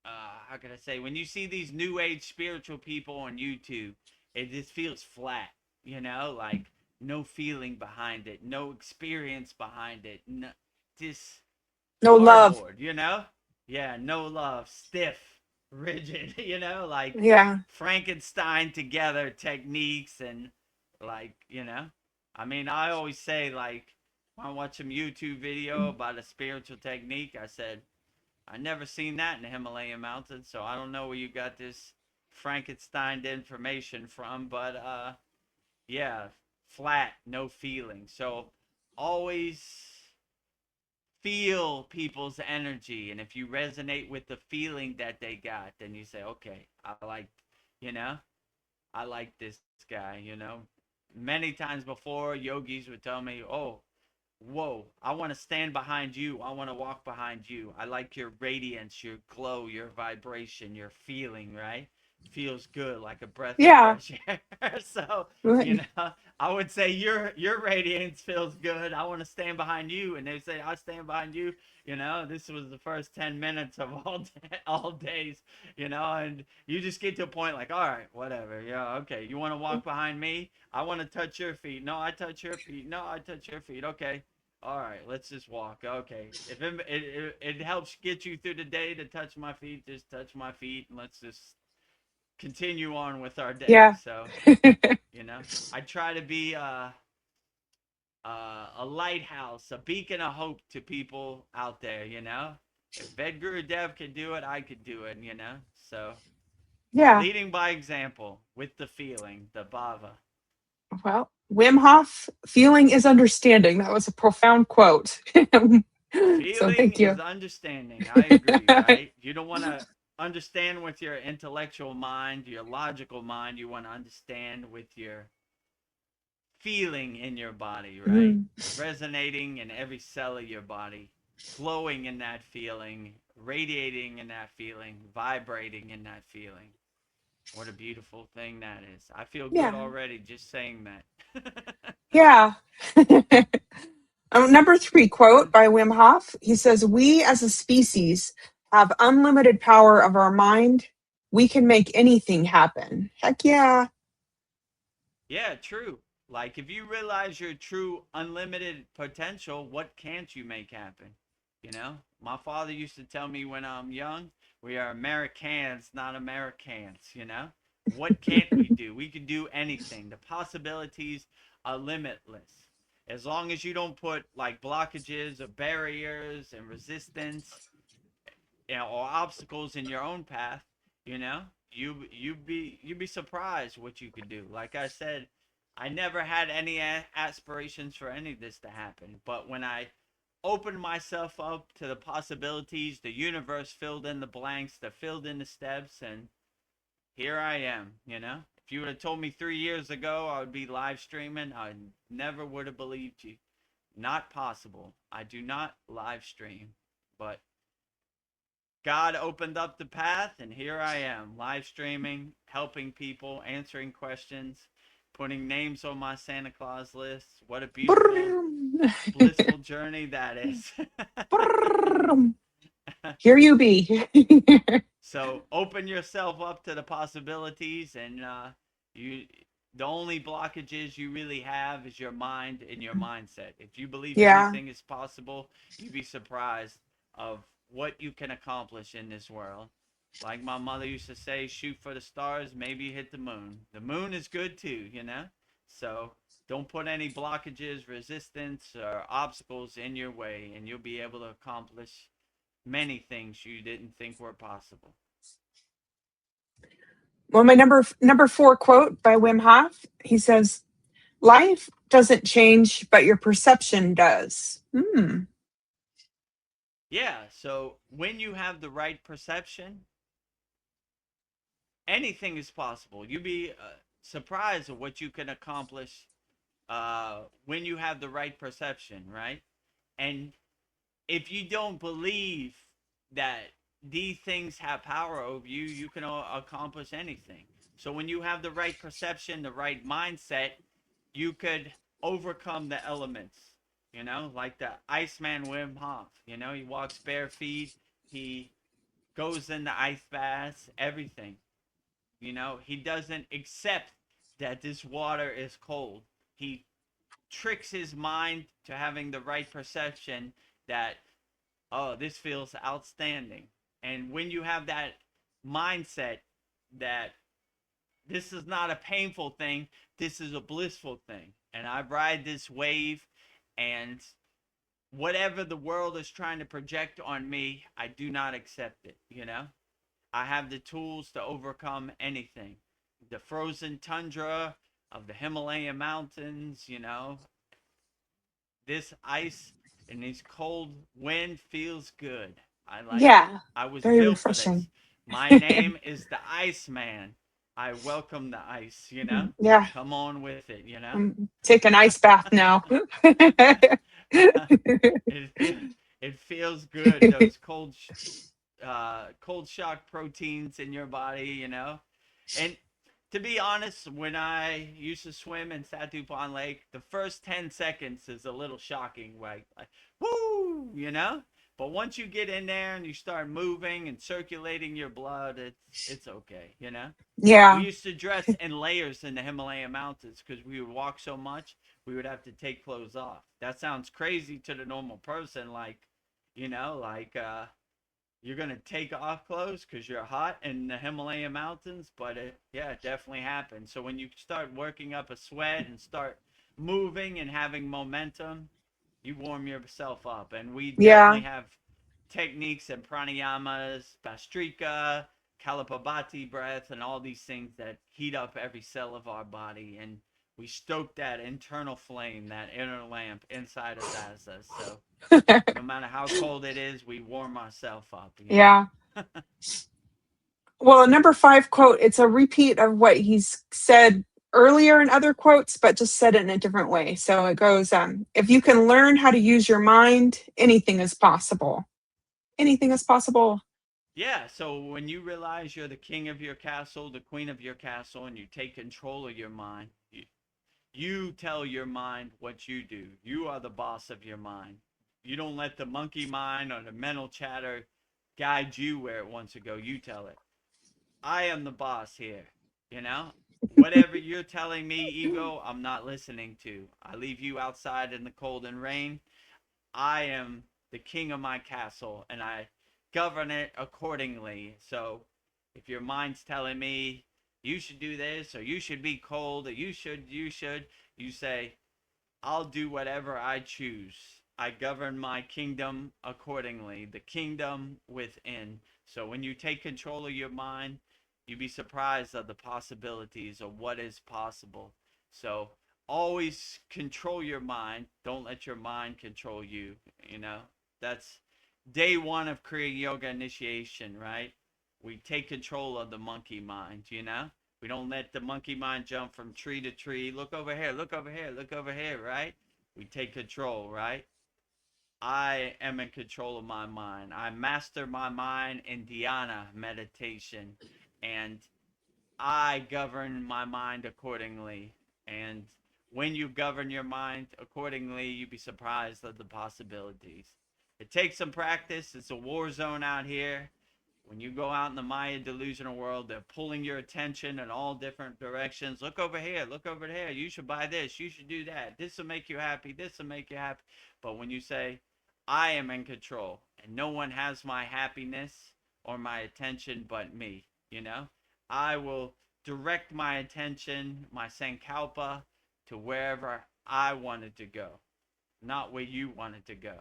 how can I say, when you see these new age spiritual people on YouTube, it just feels flat, like no feeling behind it, no experience behind it, no, just No love. cardboard. Yeah, no love, stiff, rigid, like Yeah. Frankenstein together techniques, and like, I mean, I always say, like, when I watch some YouTube video about a spiritual technique, I said, I never seen that in the Himalayan mountains, so I don't know where you got this Frankenstein information from, but yeah, flat, no feeling. So always feel people's energy, and if you resonate with the feeling that they got, then you say, okay, you know, I like this guy. Many times before, yogis would tell me, oh, whoa, I want to stand behind you. I want to walk behind you. I like your radiance, your glow, your vibration, your feeling, right? Feels good, like a breath of Yeah. fresh air. So, Right. I would say your radiance feels good. I want to stand behind you, and they say I stand behind you. This was the first 10 minutes of all days. And you just get to a point like, all right, whatever. Yeah, okay. You want to walk behind me? I want to touch your feet. No, I touch your feet. No, I touch your feet. Okay. All right, let's just walk. Okay. If it helps get you through the day to touch my feet, just touch my feet, and let's just continue on with our day. Yeah. So, I try to be a lighthouse, a beacon of hope to people out there. If Vedagurudev could do it, I could do it. So, Yeah. leading by example with the feeling, the bhava. Well, Wim Hof, feeling is understanding. That was a profound quote. So Feeling thank is you. understanding. I agree, right? You don't want to understand with your intellectual mind, your logical mind. You want to understand with your feeling in your body, right? Mm. Resonating in every cell of your body, flowing in that feeling, radiating in that feeling, vibrating in that feeling. What a beautiful thing that is. I feel good Yeah. already just saying that. Yeah. Number 3 quote by Wim Hof. He says, "We as a species have unlimited power of our mind. We can make anything happen." Heck yeah. Yeah, true. Like, if you realize your true unlimited potential, what can't you make happen? My father used to tell me when I'm young, We are Americans, not Americans, you know? What can't we do? We can do anything. The possibilities are limitless. As long as you don't put like blockages or barriers and resistance, you know, or obstacles in your own path, you know, you'd be surprised what you could do. Like I said, I never had any aspirations for any of this to happen, but when I opened myself up to the possibilities, the universe filled in the blanks, the filled in the steps, and here I am, you know. If you would have told me 3 years ago I would be live streaming, I never would have believed you. Not possible. I do not live stream, but God opened up the path, and here I am, live streaming, helping people, answering questions, putting names on my Santa Claus list. What a beautiful, blissful journey that is. Here you be. So open yourself up to the possibilities, and you. The only blockages you really have is your mind and your mindset. If you believe Yeah. anything is possible, you'd be surprised of what you can accomplish in this world. Like my mother used to say, shoot for the stars, maybe hit the moon. The moon is good too, you know? So don't put any blockages, resistance, or obstacles in your way, and you'll be able to accomplish many things you didn't think were possible. Well, my number 4 quote by Wim Hof, he says, "Life doesn't change, but your perception does." Yeah, so when you have the right perception, anything is possible. You'd be surprised at what you can accomplish when you have the right perception, right? And if you don't believe that these things have power over you, you can accomplish anything. So when you have the right perception, the right mindset, you could overcome the elements. You know, like the Iceman Wim Hof. You know, he walks bare feet. He goes in the ice baths. Everything. You know, he doesn't accept that this water is cold. He tricks his mind to having the right perception that, oh, this feels outstanding. And when you have that mindset that this is not a painful thing, this is a blissful thing. And I ride this wave, and whatever the world is trying to project on me, I do not accept it, you know? I have the tools to overcome anything. The frozen tundra of the Himalayan mountains, you know, this ice and this cold wind feels good. I like it. Yeah, I was very built for refreshing. this. My name is the Iceman. I welcome the ice, you know? Yeah, Come on with it, you know? I'm taking ice bath now. it, it feels good, those cold shock proteins in your body, you know? And to be honest, when I used to swim in Satupon Lake, the first 10 seconds is a little shocking, like woo, you know? But once you get in there and you start moving and circulating your blood, it's okay, you know? We Yeah, used to dress in layers in the Himalayan mountains because we would walk so much, we would have to take clothes off. That sounds crazy to the normal person, like, you know, like you're gonna take off clothes because you're hot in the Himalayan mountains, but yeah, it definitely happens. So when you start working up a sweat and start moving and having momentum, you warm yourself up. And we yeah, definitely have techniques and pranayamas, bastrika, kalapabati breath, and all these things that heat up every cell of our body, and we stoke that internal flame, that inner lamp inside us as us. So no matter how cold it is, we warm ourselves up, you know? yeah. Well, number 5 quote, it's a repeat of what he's said earlier in other quotes, but just said it in a different way. So it goes, if you can learn how to use your mind, anything is possible. Anything is possible. Yeah, so when you realize you're the king of your castle, the queen of your castle, and you take control of your mind, you tell your mind what you do. You are the boss of your mind. You don't let the monkey mind or the mental chatter guide you where it wants to go. You tell it. I am the boss here. You know, whatever you're telling me, ego, I'm not listening to. I leave you outside in the cold and rain. I am the king of my castle, and I govern it accordingly. So if your mind's telling me you should do this, or you should be cold, or you say, I'll do whatever I choose. I govern my kingdom accordingly, the kingdom within. So when you take control of your mind, you'd be surprised at the possibilities of what is possible. So always control your mind. Don't let your mind control you. You know, that's day one of Kriya Yoga initiation, right? We take control of the monkey mind, you know? We don't let the monkey mind jump from tree to tree. Look over here, look over here, look over here, right? We take control, right? I am in control of my mind. I master my mind in dhyana meditation, and I govern my mind accordingly. And when you govern your mind accordingly, you'd be surprised at the possibilities. It takes some practice. It's a war zone out here. When you go out in the Maya delusional world, they're pulling your attention in all different directions. Look over here, look over there. You should buy this, you should do that. This will make you happy, this will make you happy. But when you say, I am in control, and no one has my happiness or my attention but me, you know, I will direct my attention, my sankalpa, to wherever I wanted to go, not where you wanted to go.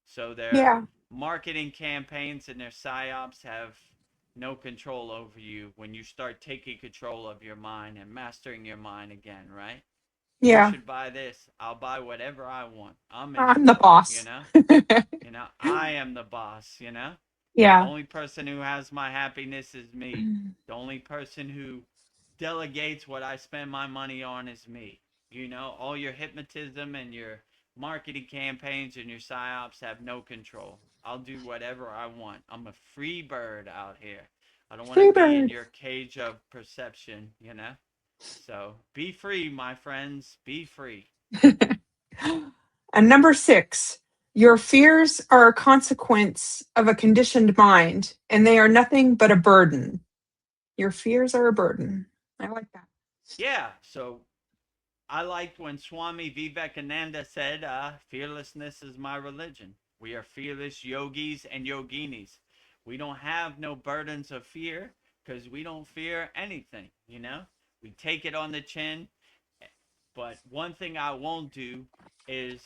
So their Yeah. marketing campaigns and their psyops have no control over you when you start taking control of your mind and mastering your mind again, right? You Yeah. should buy this. I'll buy whatever I want. I'm in I'm the control, you boss. know? You know, I am the boss, you know? The Yeah. only person who has my happiness is me. The only person who delegates what I spend my money on is me. You know, all your hypnotism and your marketing campaigns and your psyops have no control. I'll do whatever I want. I'm a free bird out here. I don't want to Free be in bird. your cage of perception, you know? So be free, my friends. Be free. And number 6, your fears are a consequence of a conditioned mind, and they are nothing but a burden. Your fears are a burden. I like that. Yeah. So I liked when Swami Vivekananda said, fearlessness is my religion. We are fearless yogis and yoginis. We don't have no burdens of fear because we don't fear anything, you know? We take it on the chin. But one thing I won't do is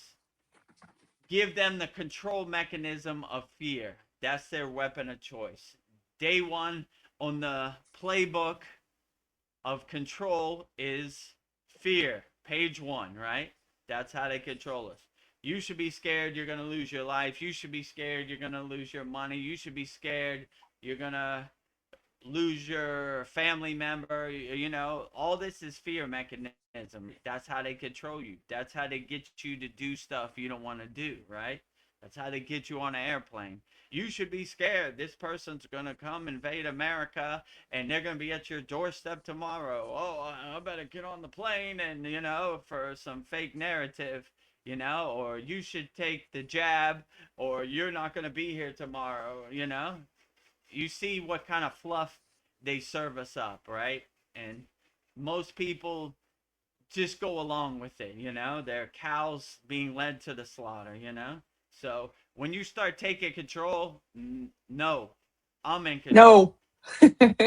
give them the control mechanism of fear. That's their weapon of choice. Day one on the playbook of control is fear. Page 1, right? That's how they control us. You should be scared you're going to lose your life. You should be scared you're going to lose your money. You should be scared you're going to lose your family member. You know, all this is fear mechanism. That's how they control you. That's how they get you to do stuff you don't want to do, right? That's how they get you on an airplane. You should be scared. This person's going to come invade America and they're going to be at your doorstep tomorrow. Oh, I better get on the plane and, you know, for some fake narrative, you know, or you should take the jab or you're not going to be here tomorrow, you know. You see what kind of fluff they serve us up, right? And most people just go along with it, you know? They're cows being led to the slaughter, you know? So when you start taking control, no, I'm in control. No.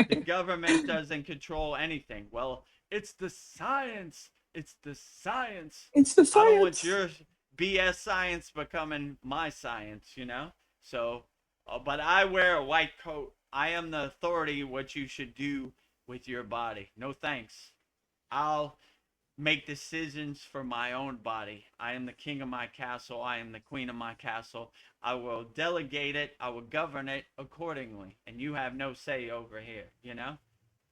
The government doesn't control anything. Well, it's the science. It's the science. It's the I don't want science. your BS science becoming my science, you know? So, but I wear a white coat. I am the authority what you should do with your body. No thanks. I'll make decisions for my own body. I am the king of my castle. I am the queen of my castle. I will delegate it. I will govern it accordingly. And you have no say over here, you know?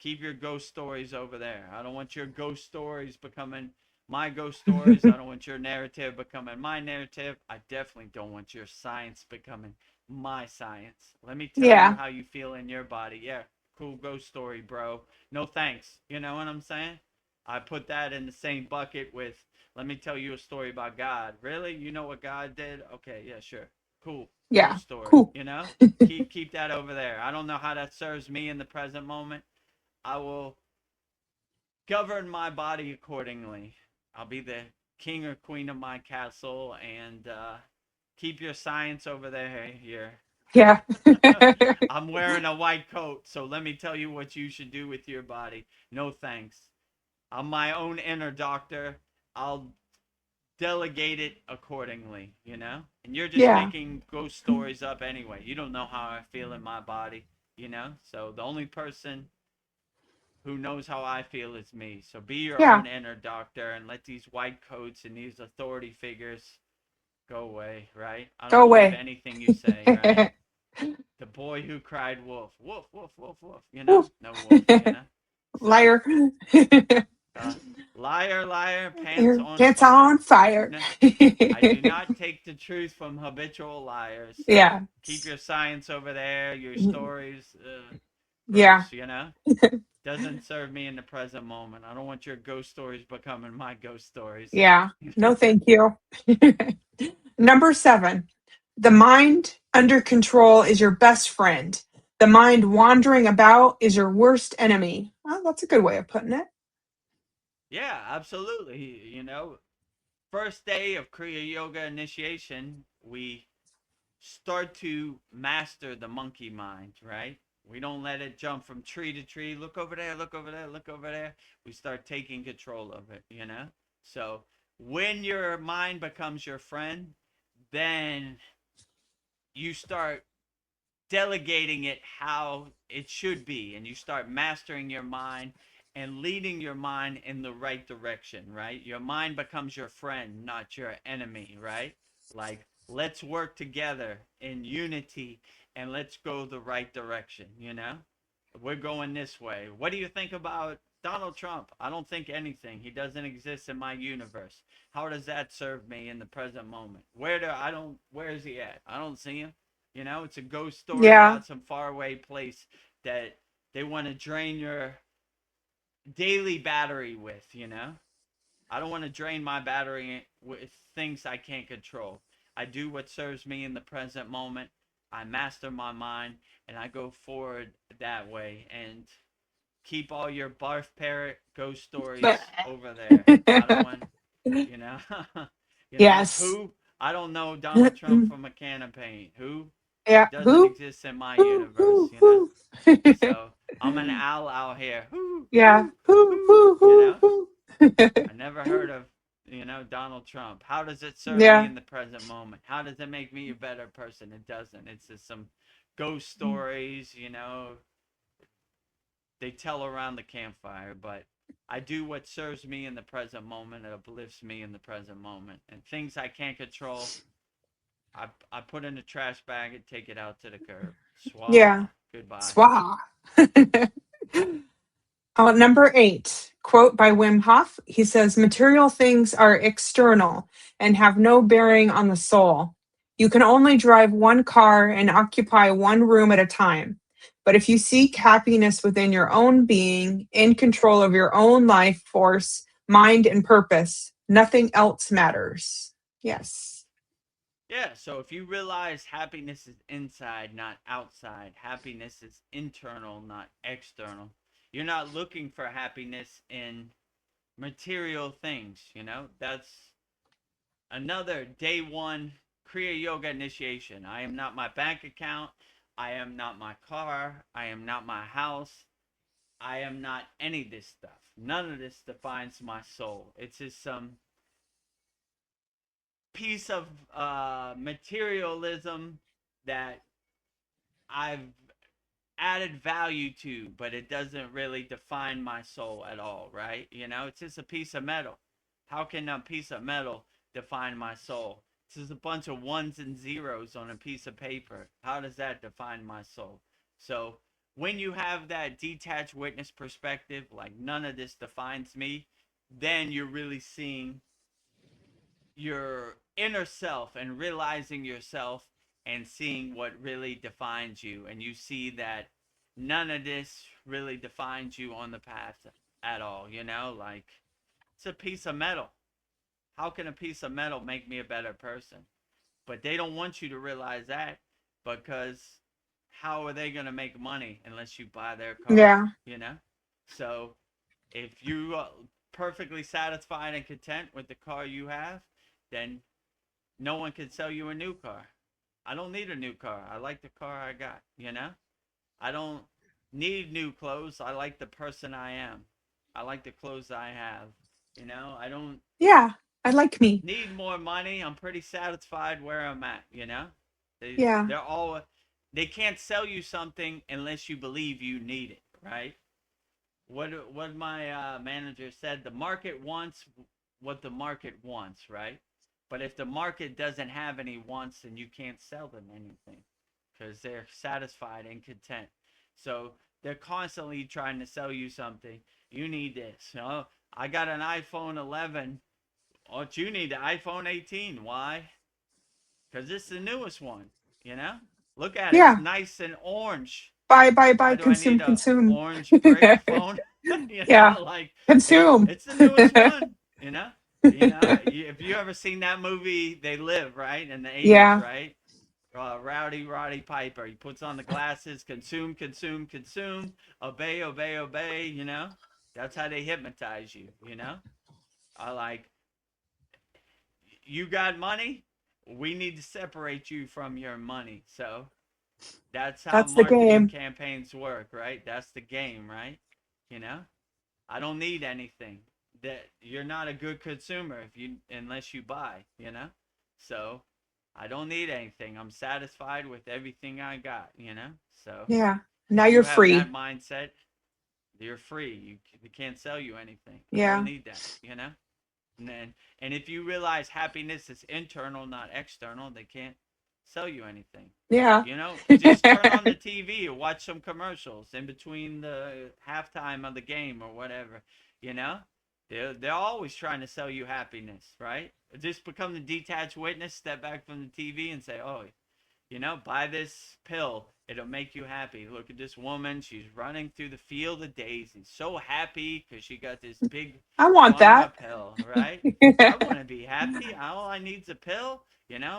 Keep your ghost stories over there. I don't want your ghost stories becoming my ghost stories. I don't want your narrative becoming my narrative. I definitely don't want your science becoming my science. Let me tell you Yeah. how you feel in your body. Yeah, cool ghost story, bro. No thanks. You know what I'm saying? I put that in the same bucket with, let me tell you a story about God. Really? You know what God did? Okay, yeah, sure. Cool. Yeah. Ghost story, Cool. you know? Keep that over there. I don't know how that serves me in the present moment. I will govern my body accordingly. I'll be the king or queen of my castle and keep your science over there here. Yeah. I'm wearing a white coat, so let me tell you what you should do with your body. No thanks. I'm my own inner doctor. I'll delegate it accordingly, you know? And you're just Yeah. making ghost stories up anyway. You don't know how I feel in my body, you know? So the only person who knows how I feel is me. So be your Yeah. own inner doctor and let these white coats and these authority figures go away, right? I don't Go believe away. anything you say, right? The boy who cried wolf, wolf, wolf, wolf, wolf, you know? Woof. No wolf, you know? So, Liar. uh, liar, liar, pants Your on pants fire. on fire. No, I do not take the truth from habitual liars. Yeah. Keep your science over there, your stories, Yeah. gross, you know? Doesn't serve me in the present moment. I don't want your ghost stories becoming my ghost stories. Yeah. No, thank you. Number 7. The mind under control is your best friend. The mind wandering about is your worst enemy. Well, that's a good way of putting it. Yeah, absolutely. You know, first day of Kriya Yoga initiation, we start to master the monkey mind, right? We don't let it jump from tree to tree. Look over there, look over there, look over there. We start taking control of it, you know? So when your mind becomes your friend, then you start delegating it how it should be, and you start mastering your mind and leading your mind in the right direction, right? Your mind becomes your friend, not your enemy, right? Like, let's work together in unity and let's go the right direction, you know? We're going this way. What do you think about Donald Trump? I don't think anything. He doesn't exist in my universe. How does that serve me in the present moment? Where is he at? I don't see him. You know, it's a ghost story Yeah. about some faraway place that they want to drain your daily battery with, you know? I don't want to drain my battery with things I can't control. I do what serves me in the present moment. I master my mind and I go forward that way and keep all your barf parrot ghost stories over there. I don't want, you know, you know, Yes. who I don't know Donald Trump from a can of paint. Who Yeah. doesn't Who? exist in my Who? universe, Who? you know? Who? So I'm an owl out here. Yeah. Who? Who? You Who? know? Who? I never heard of, you know, Donald Trump. How does it serve me Yeah. in the present moment? How does it make me a better person? It doesn't. It's just some ghost stories, you know, they tell around the campfire, but I do what serves me in the present moment. It uplifts me in the present moment. And things I can't control, I put in the trash bag and take it out to the curb. Yeah. Swah. Goodbye. Swa. Number 8, quote by Wim Hof. He says, material things are external and have no bearing on the soul. You can only drive one car and occupy one room at a time. But if you seek happiness within your own being, in control of your own life force, mind, and purpose, nothing else matters. Yes. Yeah, so if you realize happiness is inside, not outside, happiness is internal, not external. You're not looking for happiness in material things, you know? That's another day one Kriya Yoga initiation. I am not my bank account. I am not my car. I am not my house. I am not any of this stuff. None of this defines my soul. It's just some piece of materialism that I've added value to, but it doesn't really define my soul at all, right? You know, it's just a piece of metal. How can a piece of metal define my soul? It's just a bunch of ones and zeros on a piece of paper. How does that define my soul? So, when you have that detached witness perspective, like none of this defines me, then you're really seeing your inner self and realizing yourself and seeing what really defines you. And you see that none of this really defines you on the path at all, you know? Like, it's a piece of metal. How can a piece of metal make me a better person? But they don't want you to realize that because how are they going to make money unless you buy their car, Yeah. you know? So if you are perfectly satisfied and content with the car you have, then no one can sell you a new car. I don't need a new car. I like the car I got, you know? I don't need new clothes. I like the person I am. I like the clothes I have. You know, I don't Yeah, I like me. need more money. I'm pretty satisfied where I'm at, you know? Yeah, They're all they can't sell you something unless you believe you need it, right? What my manager said, the market wants what the market wants, right? But if the market doesn't have any wants, then you can't sell them anything because they're satisfied and content. So they're constantly trying to sell you something. You need this. Oh, I got an iPhone 11. Oh, you need the iPhone 18. Why? Because it's the newest one. You know, look at it. It's yeah. nice and orange. Buy, Why do I need consume, a consume. orange brick phone? You Yeah, know, like consume. it's the newest one. You know, if you ever seen that movie, They Live, right, in the '80s, Yeah, right? Rowdy Roddy Piper. He puts on the glasses, consume, consume, consume, obey, obey, obey. You know, that's how they hypnotize you. You know, I like you got money. We need to separate you from your money. So that's how that's the marketing game. campaigns work, right? That's the game, right? You know, I don't need anything. That you're not a good consumer if you unless you buy, you know? So I don't need anything. I'm satisfied with everything I got, you know? So Yeah. Now if you're you have that free. mindset, you're free. They can't sell you anything. I don't Yeah, need that, you know? And if you realize happiness is internal, not external, they can't sell you anything. yeah. You know, just turn on the TV or watch some commercials in between the halftime of the game or whatever. You know, they're always trying to sell you happiness, right? Just become the detached witness, step back from the TV, and say, "Oh, buy this pill. It'll make you happy. Look at this woman. She's running through the field of daisies. So happy because she got this big I want pharma that. pill, right? I want to be happy. All I need is a pill.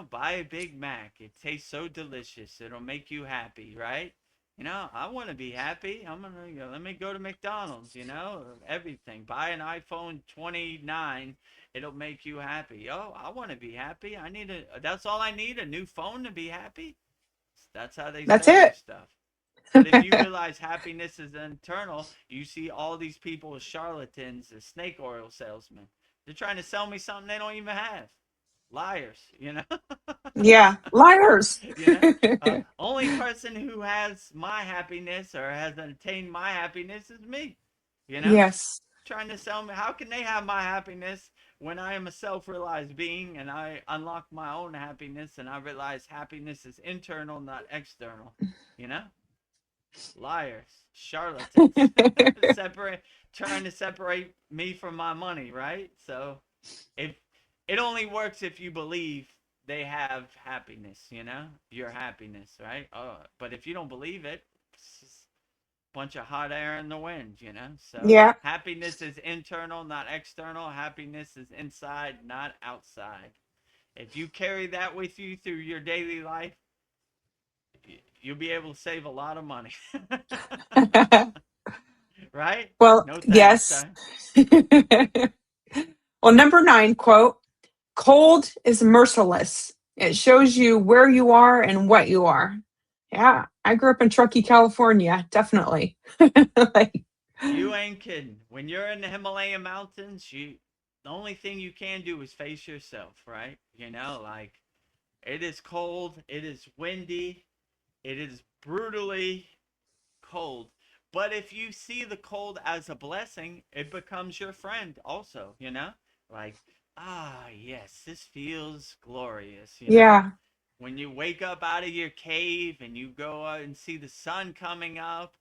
Buy a Big Mac. It tastes so delicious. It'll make you happy, right? I want to be happy. I'm gonna let me go to McDonald's. Everything. Buy an iPhone 29. It'll make you happy. Oh, I want to be happy. That's all I need, a new phone to be happy. That's how they That's sell you it. stuff. But if you realize happiness is internal, you see all these people as charlatans, as snake oil salesmen. They're trying to sell me something they don't even have. Liars, you know. Yeah, liars. you know, only person who has my happiness or has attained my happiness is me. You know, Yes. trying to sell me. How can they have my happiness when I am a self-realized being and I unlock my own happiness and I realize happiness is internal, not external? You know, liars, charlatans, separate, trying to separate me from my money, right? So if it only works if you believe they have happiness, your happiness, right? Oh, but if you don't believe it, it's just a bunch of hot air in the wind. So Yeah, happiness is internal, not external. Happiness is inside, not outside. If you carry that with you through your daily life, you'll be able to save a lot of money. Right? well, No thanks, yes. son. Well, number 9 quote, cold is merciless. It shows you where you are and what you are. Yeah, I grew up in Truckee, California. Definitely. Like, You ain't kidding. When you're in the Himalayan mountains, the only thing you can do is face yourself, right? Like it is cold, it is windy, it is brutally cold. But if you see the cold as a blessing, it becomes your friend also. Like, yes, this feels glorious. yeah, When you wake up out of your cave and you go out and see the sun coming up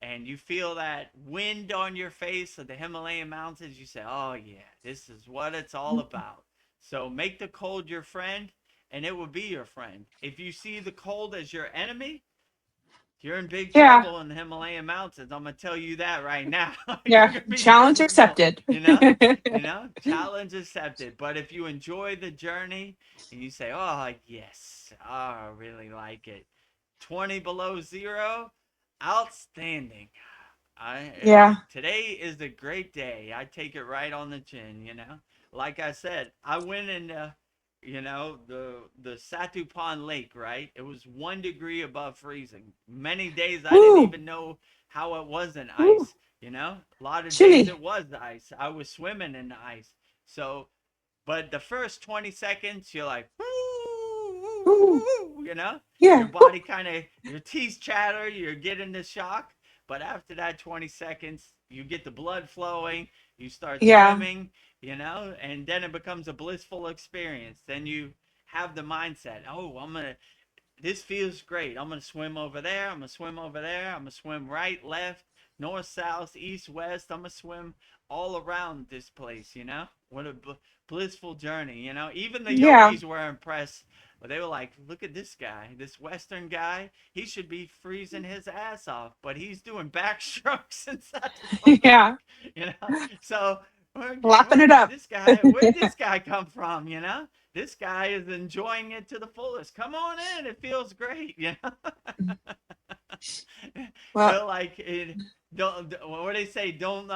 and you feel that wind on your face of the Himalayan mountains, you say, oh, yeah, this is what it's all about. So make the cold your friend, and it will be your friend. If you see the cold as your enemy, you're in big yeah, trouble in the Himalayan mountains. I'm gonna tell you that right now. You're yeah. gonna be Challenge miserable. accepted. Challenge accepted. But if you enjoy the journey and you say, "Oh yes, oh, I really like it," 20 below zero, outstanding. Yeah, Today is a great day. I take it right on the chin. Like I said, I went in the Satupan Lake, right? It was 1 degree above freezing. Many days I didn't Ooh, even know how it wasn't ooh, ice. A lot of days chilly. it was ice. I was swimming in the ice. So, but the first 20 seconds, you're like, Ooh, your yeah, body kind of, your teeth chatter, you're getting the shock. But after that 20 seconds, you get the blood flowing, you start yeah, swimming, and then it becomes a blissful experience. Then you have the mindset, oh, this feels great. I'm going to swim over there. I'm going to swim over there. I'm going to swim right, left, north, south, east, west. I'm going to swim all around this place, What a blissful journey, Even the yeah, yogis were impressed. But they were like, look at this guy, this Western guy. He should be freezing his ass off, but he's doing backstrokes inside the yeah. lake, So Lapping it up. where did this guy come from, This guy is enjoying it to the fullest. Come on in, it feels great, Well, Feel like don't what do they say? Don't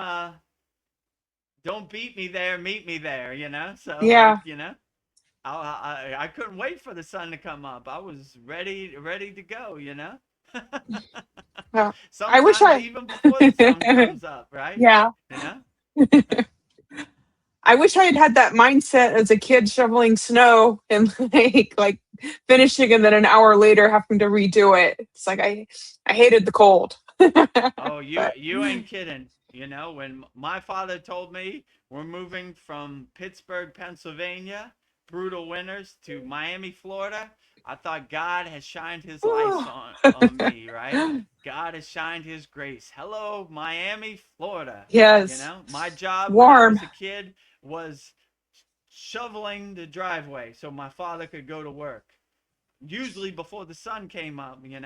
beat me there, meet me there, So yeah. I couldn't wait for the sun to come up. I was ready to go, Well, I wish Sometimes I. even before the sun comes up, right? Yeah. You know? I wish I had had that mindset as a kid shoveling snow and like finishing and then an hour later having to redo it. It's like I hated the cold. Oh, you But you ain't kidding. When my father told me we're moving from Pittsburgh, Pennsylvania, brutal winters, to Miami, Florida, I thought God has shined his lights on me, right? God has shined his grace. Hello, Miami, Florida. yes, My job when I warm. was a kid was shoveling the driveway so my father could go to work, usually before the sun came up, and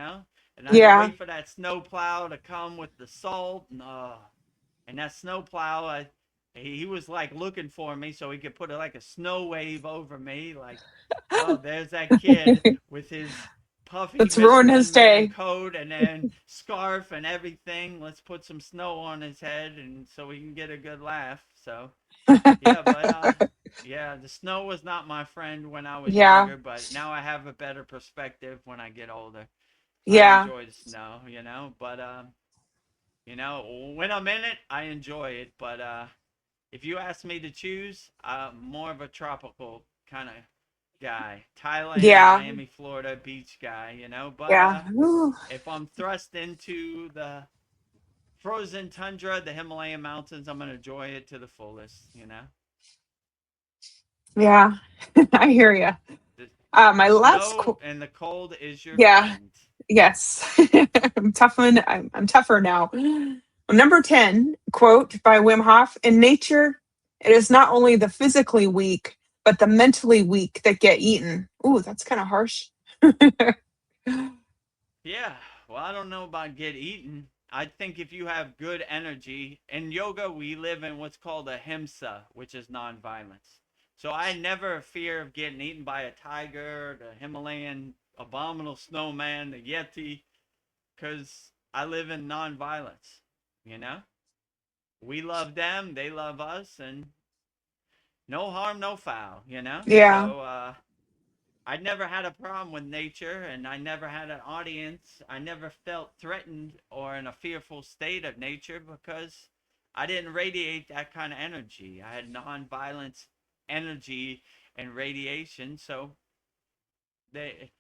I had to Yeah. wait for that snow plow to come with the salt, and that snow plow, he was like looking for me so he could put like a snow wave over me, like, oh, there's that kid with his puffy Let's ruin his Michelin man day. coat and then scarf and everything. Let's put some snow on his head and so we can get a good laugh. So yeah, but yeah, the snow was not my friend when I was Yeah. younger, but now I have a better perspective when I get older. I Yeah. enjoy the snow, but when I'm in it, I enjoy it. But if you ask me to choose, I'm more of a tropical kind of guy. Thailand, Yeah. Miami, Florida, beach guy, but Yeah. Ooh. if I'm thrust into the frozen tundra, the Himalayan mountains, I'm gonna enjoy it to the fullest. Yeah. I hear you. The, My the last snow and the cold is your yeah. friend. Yes. I'm tougher now. Number 10, quote by Wim Hof: in nature, it is not only the physically weak, but the mentally weak that get eaten. Ooh, that's kind of harsh. Yeah, well, I don't know about get eaten. I think if you have good energy, in yoga, we live in what's called a himsa, which is nonviolence. So I never fear of getting eaten by a tiger, the Himalayan abominable snowman, the Yeti, because I live in nonviolence. You know, we love them, they love us, and no harm, no foul. Yeah. So I never had a problem with nature and I never had an audience. I never felt threatened or in a fearful state of nature because I didn't radiate that kind of energy. I had non-violence energy and radiation. So they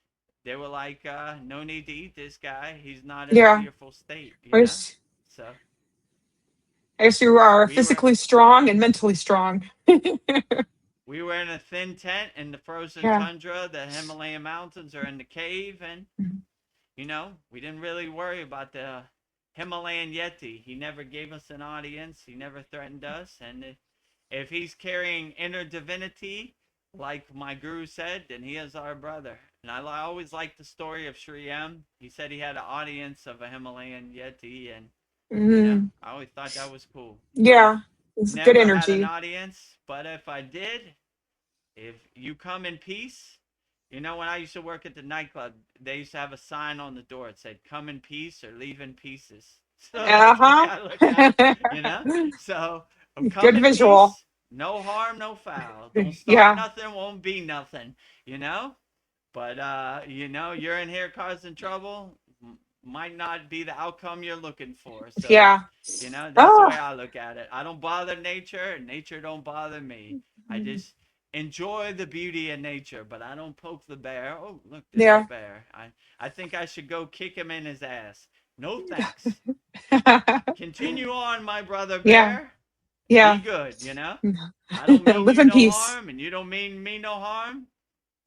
they were like, no need to eat this guy. He's not in a Yeah. fearful state. I guess, So I guess you are we were physically strong and mentally strong. we were in a thin tent in the frozen Yeah. tundra. The Himalayan mountains are in the cave, and we didn't really worry about the Himalayan Yeti. He never gave us an audience. He never threatened us. And if he's carrying inner divinity, like my guru said, then he is our brother. And I always liked the story of Sri M. He said he had an audience of a Himalayan Yeti, and Mhm. I always thought that was cool. I Yeah. It's good never had an energy. audience, but if I did, if you come in peace, when I used to work at the nightclub, they used to have a sign on the door. It said, come in peace or leave in pieces. So that's the way Uh-huh. I look at it. So come Good in visual. peace No harm, no foul. Don't start Yeah. nothing, won't be nothing, you know? But you're in here causing trouble, might not be the outcome you're looking for. So, Yeah. that's the Oh, way I look at it. I don't bother nature, and nature don't bother me. I just enjoy the beauty of nature, but I don't poke the bear. Oh, look, there's a yeah. bear. I think I should go kick him in his ass. No thanks. Continue on, my brother Yeah. bear. Be Yeah. good. I don't mean Live you in no peace. harm, and you don't mean me no harm.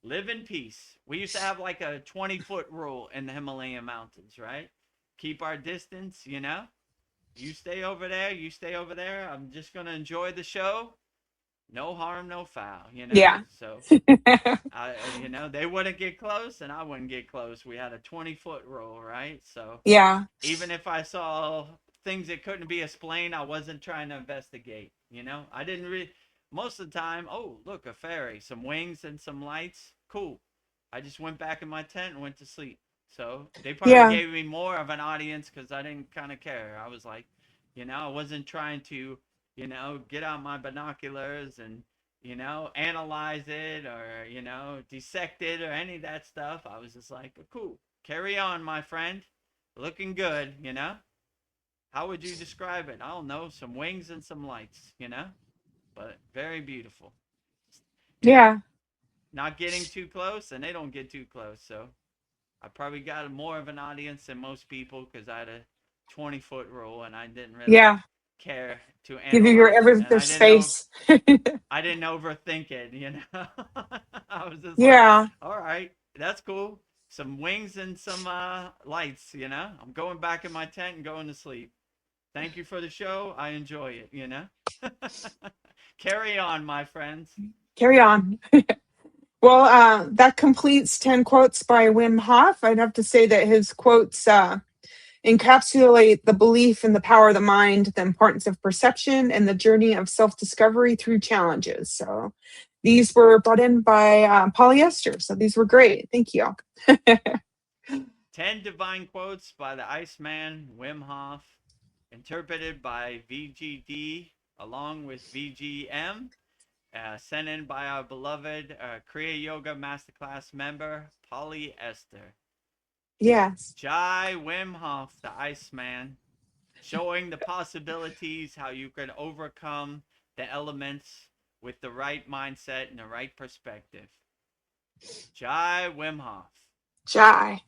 Live in peace. We used to have like a 20-foot rule in the Himalayan mountains, right? Keep our distance. You stay over there, you stay over there. I'm just going to enjoy the show. No harm, no foul. Yeah. So, they wouldn't get close and I wouldn't get close. We had a 20-foot rule, right? So, Yeah. even if I saw things that couldn't be explained, I wasn't trying to investigate. I didn't really. Most of the time, oh look, a fairy, some wings and some lights, cool. I just went back in my tent and went to sleep. So they probably Yeah. gave me more of an audience because I didn't kind of care. I was like, I wasn't trying to, get out my binoculars and analyze it or dissect it or any of that stuff. I was just like, cool, carry on, my friend. Looking good. How would you describe it? I don't know. Some wings and some lights. But very beautiful. You know, Yeah. not getting too close, and they don't get too close. So I probably got more of an audience than most people because I had a 20-foot rule, and I didn't really Yeah. care to Give you your analyze it, every and their space. I didn't overthink it. I was just like, Yeah. all right, that's cool. Some wings and some lights. I'm going back in my tent and going to sleep. Thank you for the show. I enjoy it. Carry on, my friends. Carry on. Well, that completes 10 quotes by Wim Hof. I'd have to say that his quotes encapsulate the belief in the power of the mind, the importance of perception, and the journey of self discovery through challenges. So these were brought in by Polyester. So these were great. Thank you. 10 divine quotes by the Iceman, Wim Hof, interpreted by VGD along with VGM, sent in by our beloved Kriya Yoga Masterclass member, Polyester. Yes. Jai Wim Hof, the Iceman, showing the possibilities, how you can overcome the elements with the right mindset and the right perspective. Jai Wim Hof. Jai.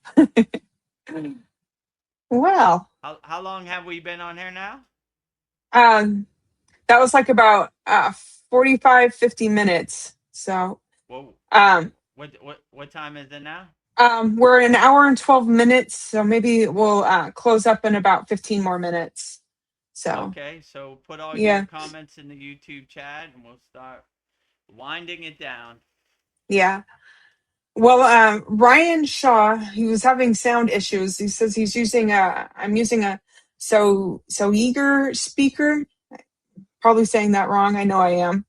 Well, How long have we been on here now? um, that was like about 45, 50 minutes. So Whoa. um, What time is it now? we're an hour and 12 minutes. So maybe we'll close up in about 15 more minutes. So, Okay, so put all your yeah. comments in the YouTube chat and we'll start winding it down. Yeah. Well, Ryan Shaw, he was having sound issues. He says I'm using a eager speaker. Probably saying that wrong. I know I am.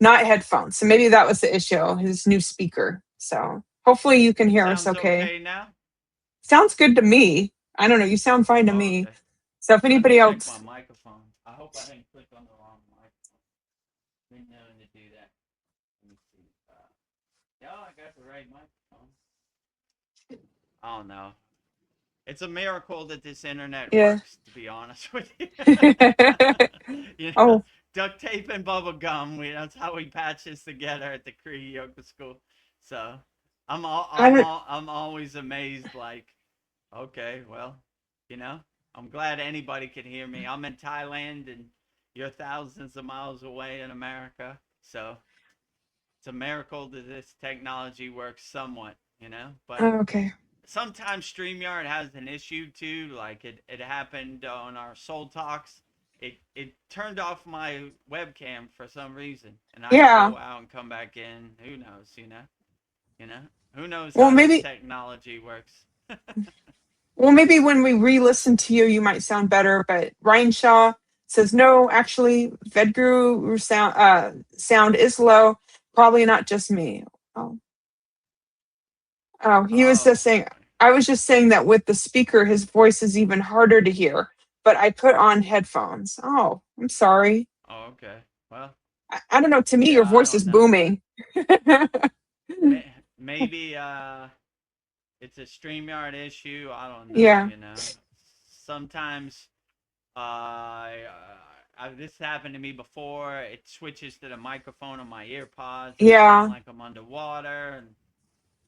Not headphones. So maybe that was the issue, his new speaker. So hopefully you can hear us Sounds okay. okay now? Sounds good to me. I don't know. You sound fine to Oh, me. okay. So if Let me anybody check my else, microphone. I hope I didn't click on the wrong microphone. Been known to do that. Let me see. Yeah, I got the right microphone. I don't know. It's a miracle that this internet yeah. works, to be honest with you. you know, Oh, duct tape and bubble gum. That's how we patch this together at the Kriya Yoga School. So I don't. I'm always amazed. Like, okay, well, you know, I'm glad anybody can hear me. I'm in Thailand and you're thousands of miles away in America. So it's a miracle that this technology works somewhat. But Oh, okay. sometimes StreamYard has an issue too. Like it happened on our Soul Talks. It turned off my webcam for some reason, and I had to Yeah. go out and come back in. Who knows? You know. Who knows Well, how this maybe. technology works? Well, maybe when we re-listen to you, you might sound better. But Ryan Shaw says no. Actually, Vedguru sound is low. Probably not just me. Oh, oh, he was just Oh, saying. okay. I was just saying that with the speaker, his voice is even harder to hear. But I put on headphones. Oh, I'm sorry. Oh, okay. Well, I don't know. To me, Yeah, your I voice don't is know. booming. Maybe it's a StreamYard issue. I don't know. Yeah. You know, sometimes this happened to me before. It switches to the microphone on my earpods, and I sound Yeah. like I'm underwater. And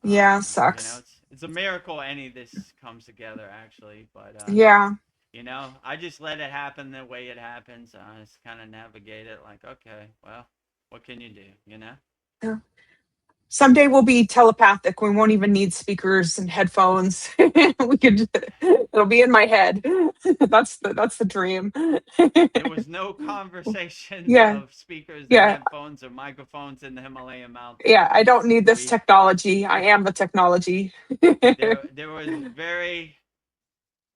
Yeah. you know, Sucks. it's a miracle any of this comes together actually. But Yeah. you know, I just let it happen the way it happens. I just kind of navigate it like, okay, well, what can you do? You know? Yeah. Someday we'll be telepathic. We won't even need speakers and headphones. We could. It'll be in my head. That's the dream. There was no conversations Yeah. of speakers and Yeah. headphones or microphones in the Himalayan mountains. Yeah. I don't need this We technology. I am the technology. there was very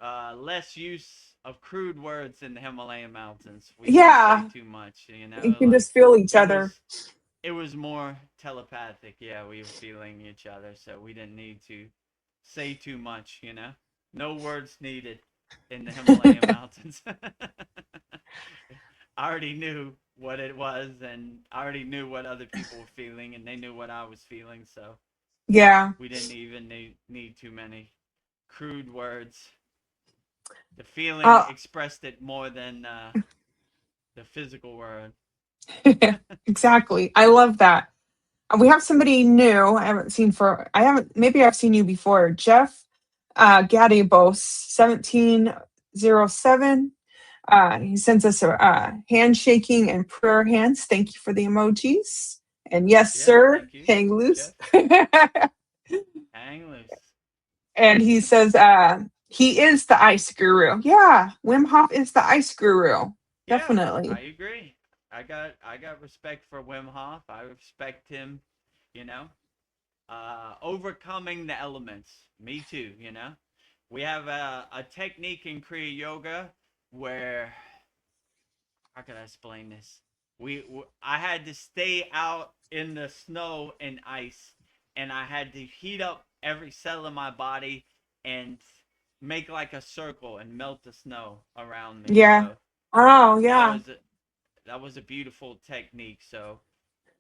less use of crude words in the Himalayan mountains. We didn't say Yeah. too much, you You know, can like just feel each it other. was it was more telepathic. Yeah, we were feeling each other, so we didn't need to say too much, you know. No words needed in the Himalayan mountains. I already knew what it was, and I already knew what other people were feeling, and they knew what I was feeling, so Yeah. we didn't even need too many crude words. The feeling Uh, expressed it more than the physical word. exactly. I love that. We have somebody new. I haven't, maybe I've seen you before. Jeff Gadibos, 1707. He sends us a handshaking and prayer hands. Thank you for the emojis. And yes, Yeah, sir, thank you, hang loose. Jeff. Hang loose. And he says he is the ice guru. Yeah, Wim Hof is the ice guru. Yeah, I Definitely. agree. I got respect for Wim Hof. I respect him, you know. Overcoming the elements. Me too, you know. We have a technique in Kriya Yoga where, how can I explain this? I had to stay out in the snow and ice, and I had to heat up every cell in my body and make like a circle and melt the snow around me. Yeah. So Oh, that yeah. was a, that was a beautiful technique. So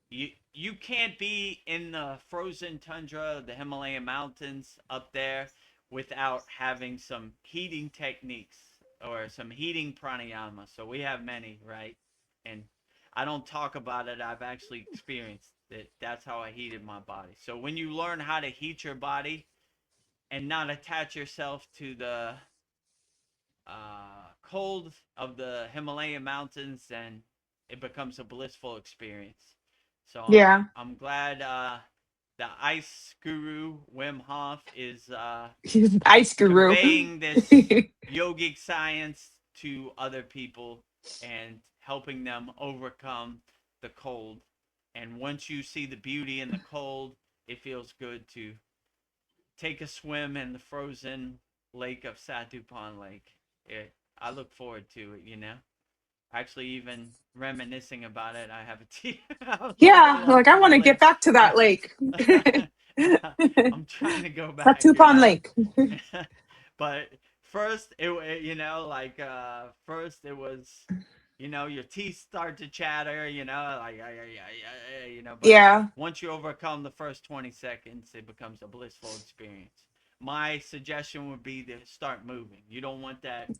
you can't be in the frozen tundra, the Himalayan mountains up there, without having some heating techniques or some heating pranayama. So we have many, right? And I don't talk about it. I've actually experienced it. That's how I heated my body. So when you learn how to heat your body and not attach yourself to the cold of the Himalayan mountains, then it becomes a blissful experience. So Yeah. I'm glad the ice guru Wim Hof is He's an ice guru. conveying this yogic science to other people and helping them overcome the cold. And once you see the beauty in the cold, it feels good to take a swim in the frozen lake of Satupan Lake. I look forward to it, you know. Actually, even reminiscing about it, I have a tear. I'm a Yeah, little like up I to want my to get lips. back to that lake. I'm trying to go back, you Satupon know. Lake. But first, you know, like first it was, you know, your teeth start to chatter, you know, like you know. But Yeah. once you overcome the first 20 seconds, it becomes a blissful experience. My suggestion would be to start moving. You don't want that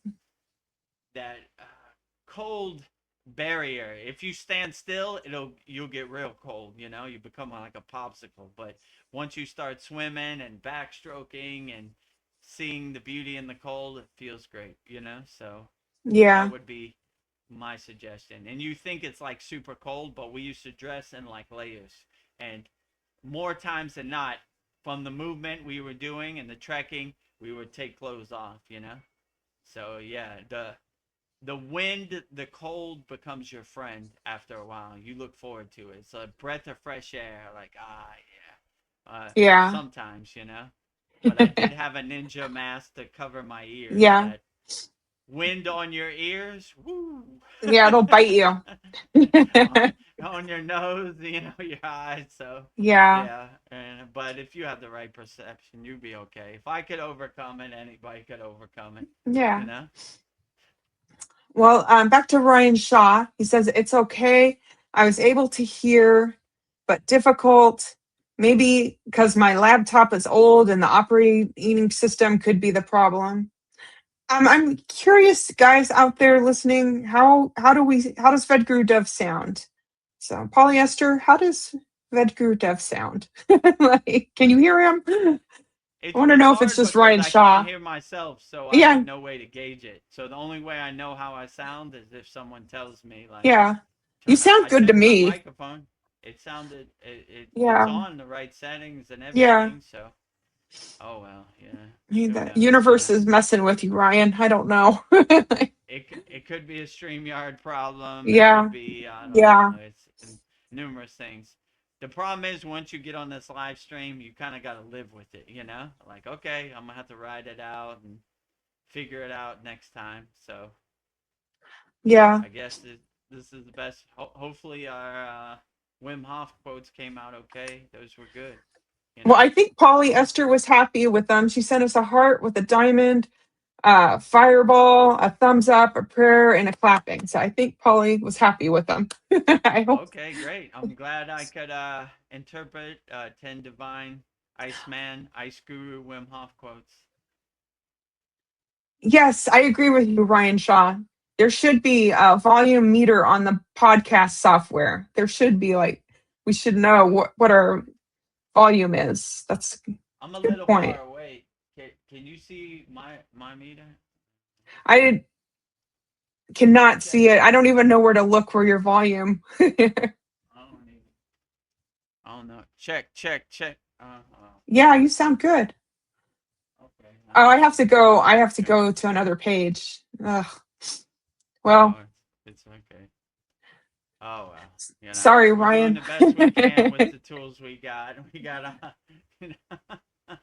cold barrier. If you stand still, you'll get real cold. You know, you become like a popsicle. But once you start swimming and backstroking and seeing the beauty in the cold, it feels great. You know, so that Yeah. would be my suggestion. And you think it's like super cold, but we used to dress in like layers. And more times than not, from the movement we were doing and the trekking, we would take clothes off. You know, so yeah, the wind, the cold becomes your friend after a while. You look forward to it. It's a breath of fresh air. Like, yeah. Yeah. Sometimes, you know. But I did have a ninja mask to cover my ears. Yeah. That wind on your ears, woo. Yeah, it'll bite you. On your nose, you know, your eyes. So, Yeah. yeah. But if you have the right perception, you'd be okay. If I could overcome it, anybody could overcome it. You Yeah. know. Well, back to Ryan Shaw. He says it's okay I was able to hear, but difficult. Maybe because my laptop is old and the operating system could be the problem. I'm curious, guys out there listening, how does Vedagurudev sound? So polyester, how does Vedagurudev sound? Like, can you hear him? I want to It's know if it's hard just because Ryan I can't Shaw. hear myself, so I Yeah, have no way to gauge it. So the only way I know how I sound is if someone tells me, like, yeah. You turn up. sound I good to checked my me. microphone. It sounded it's Yeah, on the right settings and yeah. everything. So, oh well, yeah. Who The knows? universe is messing with you, Ryan. I don't know. It could be a StreamYard problem. It Yeah, could be, I don't know. yeah, It's numerous things. The problem is once you get on this live stream, you kind of got to live with it. Like, okay, I'm gonna have to ride it out and figure it out next time. So yeah. I guess this is the best. Hopefully our Wim Hof quotes came out okay. Those were good. You Well, know. I think Polly Esther was happy with them. She sent us a heart with a diamond, fireball, a thumbs up, a prayer, and a clapping. So I think Polly was happy with them. I hope. Okay, great. I'm glad I could interpret 10 divine Iceman, Ice Guru, Wim Hof quotes. Yes, I agree with you, Ryan Shaw. There should be a volume meter on the podcast software. There should be like we should know what our volume is. That's a I'm a good little point. far away. Can you see my meter? I cannot Check. see it. I don't even know where to look for your volume. I don't know. Check. Yeah, you sound good. Okay. Oh, I have to go. I have to go to another page. Ugh. Oh, Well, it's okay. Oh well, sorry, we're doing Ryan. the best we can with the tools we got. We got you know.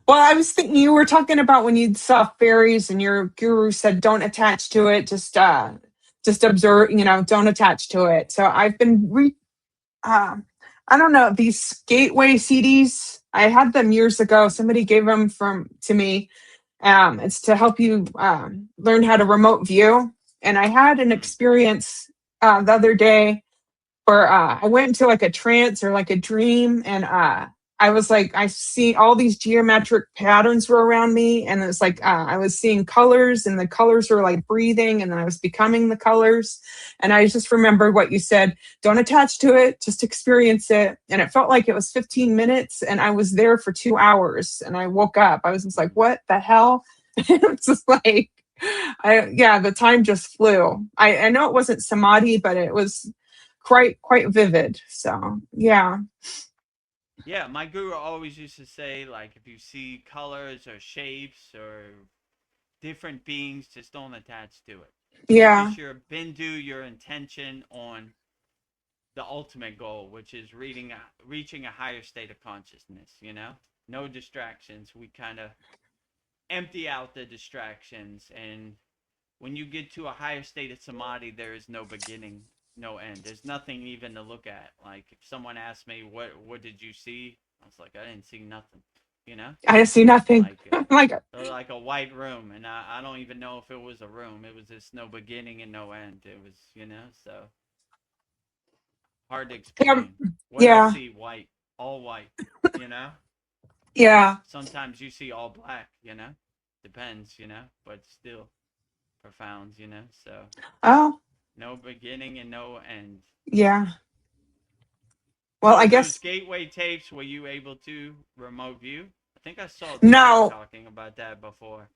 Well, I was thinking you were talking about when you saw fairies and your guru said don't attach to it, just observe, don't attach to it. So I've been I don't know, these gateway CDs. I had them years ago. Somebody gave them to me. It's to help you learn how to remote view. And I had an experience the other day where I went into like a trance or like a dream, and I was like, I see all these geometric patterns were around me, and it's like I was seeing colors, and the colors were like breathing, and then I was becoming the colors. And I just remembered what you said: don't attach to it, just experience it. And it felt like it was 15 minutes, and I was there for 2 hours, and I woke up. I was just like, what the hell? It was just like, the time just flew. I know it wasn't samadhi, but it was quite vivid. So yeah. Yeah, my guru always used to say, like, if you see colors or shapes or different beings, just don't attach to it. Yeah. Focus your bindu, your intention on the ultimate goal, which is reaching a higher state of consciousness. No distractions. We kind of empty out the distractions, and when you get to a higher state of samadhi, there is no beginning, no end. There's nothing even to look at. Like, if someone asked me what did you see, I was like, I didn't see nothing. I see nothing. Like Like, like a white room, and I don't even know if it was a room. It was just no beginning and no end. It was so hard to explain. What do you yeah, see? White, all white. You know. yeah. Sometimes you see all black. Depends. But still profound. So Oh, no beginning and no end. yeah. Well, So I those guess gateway tapes, were you able to remote view? I think I saw Ty no. talking about that before.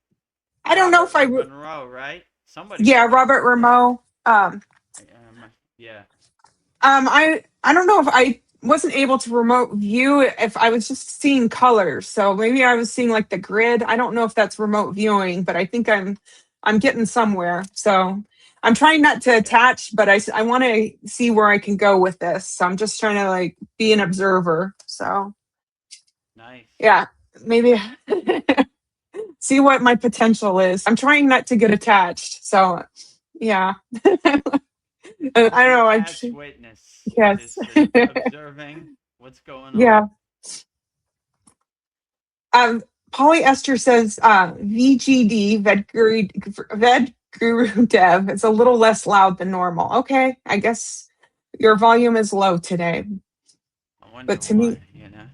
I don't know if Robert I. Monroe, right? Somebody was Yeah, talking Robert about that. Rameau. Yeah. I don't know if I wasn't able to remote view if I was just seeing colors. So maybe I was seeing like the grid. I don't know if that's remote viewing, but I think I'm getting somewhere. So I'm trying not to Okay. attach, but I want to see where I can go with this. So I'm just trying to like be an observer. So Nice. yeah, maybe see what my potential is. I'm trying not to get attached. So yeah. I don't An know. attached witness, Yes. just observing what's going Yeah. on. Um, Polyester says VGD, Guru Dev. It's a little less loud than normal. Okay, I guess your volume is low today. I wonder But to why, me, you know?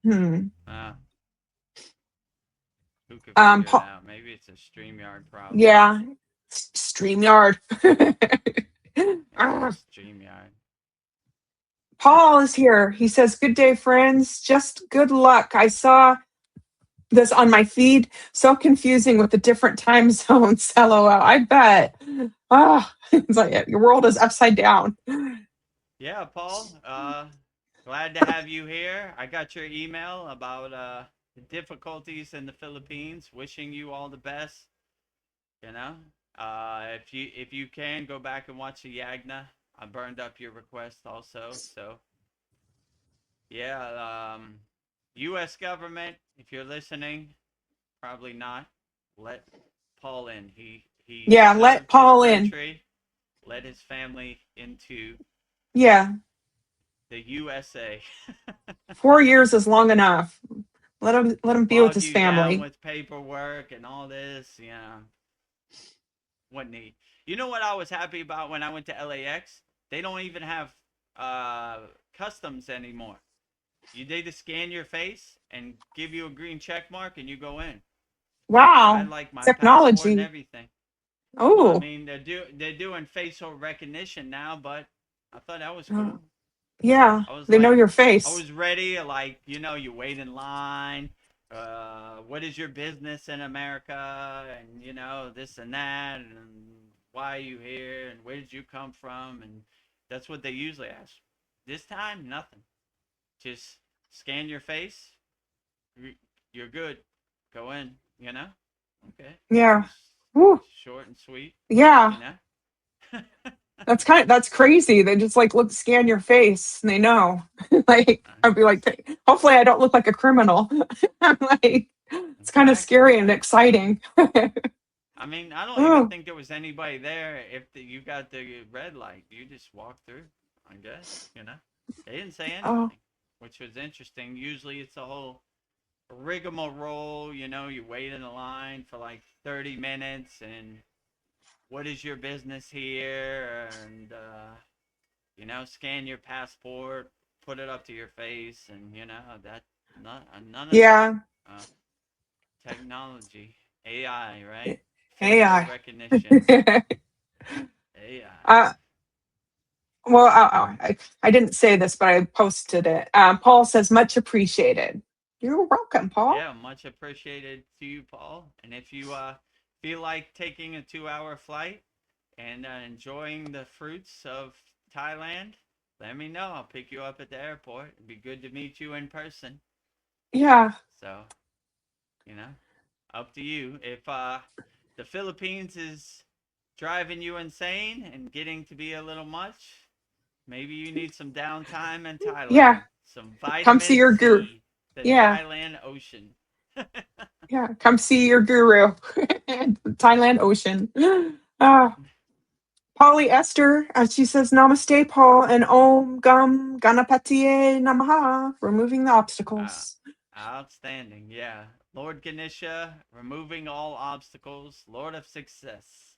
hmm. Uh, who could figure it Paul, out? Maybe it's a StreamYard problem. yeah, StreamYard. Yeah, Ah, StreamYard. Paul is here. He says, "Good day, friends. Just good luck. I saw this on my feed. So confusing with the different time zones. LOL. I bet. Ah, it's like your world is upside down." Yeah, Paul. Glad to have you here. I got your email about the difficulties in the Philippines. Wishing you all the best. You know, if you can go back and watch the Yagna. I burned up your request also. So yeah, U.S. government, if you're listening, probably not. Let Paul in. He Yeah, let served his Paul in. country. Let his family into Yeah, the USA. 4 years is long enough. Let him be with Bog his you down family. with paperwork and all this, what neat. You know what I was happy about when I went to LAX? They don't even have uh, customs anymore. They just scan your face and give you a green check mark and you go in. I Wow, had like my passport and technology. everything. Well, I Oh, mean they're doing facial recognition now, but I thought that was uh, cool. yeah, I was they know like, your I face. was ready. Like, you wait in line. What is your business in America? And this and that, and why are you here? And where did you come from? And that's what they usually ask. This time, nothing. Just scan your face. You're good. Go in. Okay. Yeah. Pretty Woo. short and sweet. Yeah. You know. That's crazy. They just like scan your face and they know. Like I'd be It's, like, hopefully I don't look like a criminal. I'm like, it's kind of exactly. scary and exciting. I mean, I don't even Oh, think there was anybody there. If you got the red light, you just walk through. I guess. They didn't say oh, anything, which was interesting. Usually, it's a whole rigmarole. You wait in a line for like 30 minutes, and what is your business here? And scan your passport, put it up to your face, and that none of that. yeah. Uh, Technology, AI, right? Facial AI. recognition. AI. uh, well, I didn't say this, but I posted it. Paul says, much appreciated. You're welcome, Paul. Yeah, much appreciated to you, Paul. And if you feel like taking a 2-hour flight and enjoying the fruits of Thailand, let me know. I'll pick you up at the airport. It'd be good to meet you in person. Yeah. So, you know, up to you. If the Philippines is driving you insane and getting to be a little much, maybe you need some downtime in Yeah. Thailand. Some Come see vitamin your guru. C. The Yeah. Thailand Ocean. Yeah. Come see your guru. Thailand Ocean. Uh, Polyester, she says, Namaste, Paul, and Om Gam Ganapatiye Namaha, removing the uh, obstacles. Outstanding. Yeah. Lord Ganesha, removing all obstacles. Lord of success.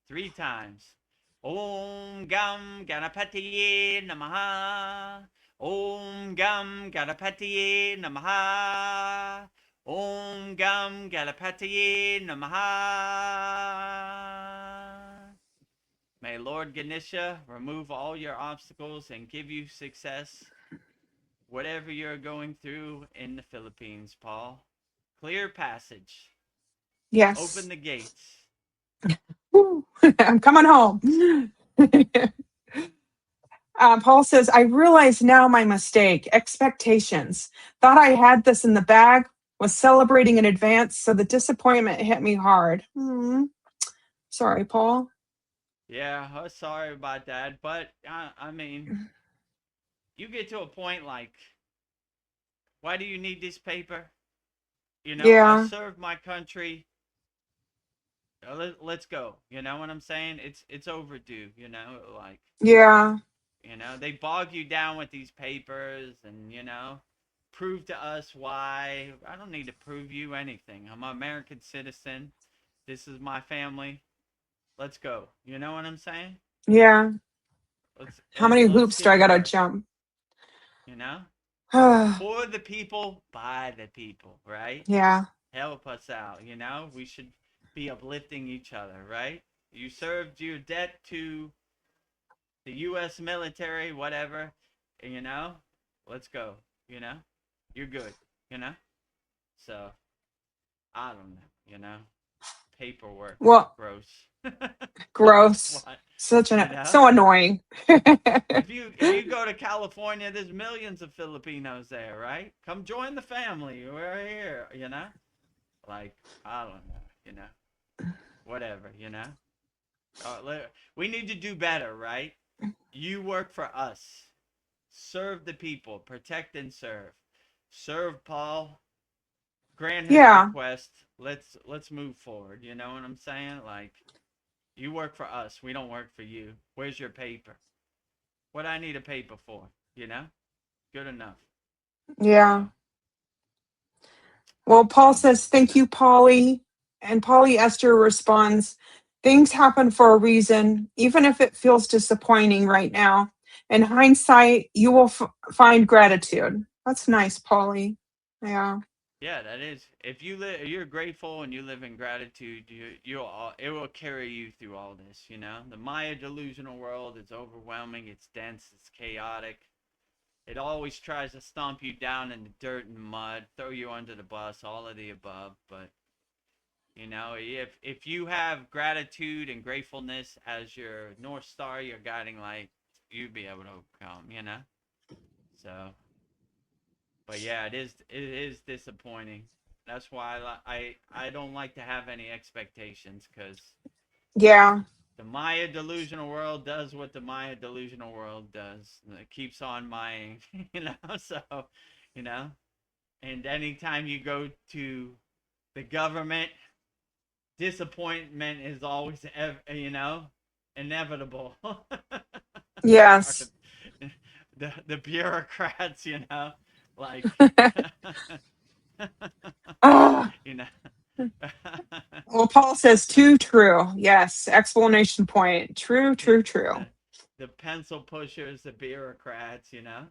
3 times. Om Gam Ganapatiye Namaha. Om Gam Ganapatiye Namaha. Om Gam Ganapatiye Namaha. May Lord Ganesha remove all your obstacles and give you success, whatever you're going through in the Philippines, Paul. Clear passage. Open Yes. the gates. Woo. I'm coming home. Paul says, I realize now my mistake. Expectations. Thought I had this in the bag, was celebrating in advance, so the disappointment hit me hard. Sorry, Paul. Yeah, sorry about that, but I mean, you get to a point like, why do you need this paper? I Yeah. served my country. Let's go. You know what I'm saying? It's overdue. Like Yeah. they bog you down with these papers, and prove to us why. I don't need to prove you anything. I'm an American citizen. This is my family. Let's go. You know what I'm saying? Yeah. How many Let's hoops do get I to gotta work. jump? You know, Yeah. for the people, by the people, right? Help us out. You know, we should be uplifting each other, right? You served your debt to the U.S. military, whatever. You know, let's go. You know, you're good. You know, so I don't know. You know, paperwork, Well, gross. That's gross. what. Such You an know, so annoying. if you go to California, there's millions of Filipinos there, right? Come join the family. We're here, you know? Like, I don't know, you know? Whatever, you know? We need to do better, right? You work for us. Serve the people. Protect and serve. Serve Paul. Grant his Yeah. request. Let's move forward. You know what I'm saying? Like, you work for us. We don't work for you. Where's your paper? What I need a paper for? You know? Good enough. Yeah. So, Well, Paul anyway. says, thank you, Polly. And Polly Esther responds, things happen for a reason, even if it feels disappointing right now. In hindsight, you will find gratitude. That's nice, Polly. Yeah. Yeah, that is. If you're grateful and you live in gratitude, it will carry you through all this. You know, the Maya delusional world is overwhelming. It's dense. It's chaotic. It always tries to stomp you down in the dirt and mud, throw you under the bus, all of the above. But you know, if you have gratitude and gratefulness as your north star, your guiding light, you'll be able to overcome. You know, so. But yeah, it is disappointing. That's why I don't like to have any expectations because Yeah. the Maya delusional world does what the Maya delusional world does. It keeps on Maying, you know. So, you know, and anytime you go to the government, disappointment is always you know inevitable. Yes. The bureaucrats, you know, like Ah, you know. well, Paul says, too true. Yes. Explanation point. True, true, true. the the pencil pushers, the bureaucrats, you know.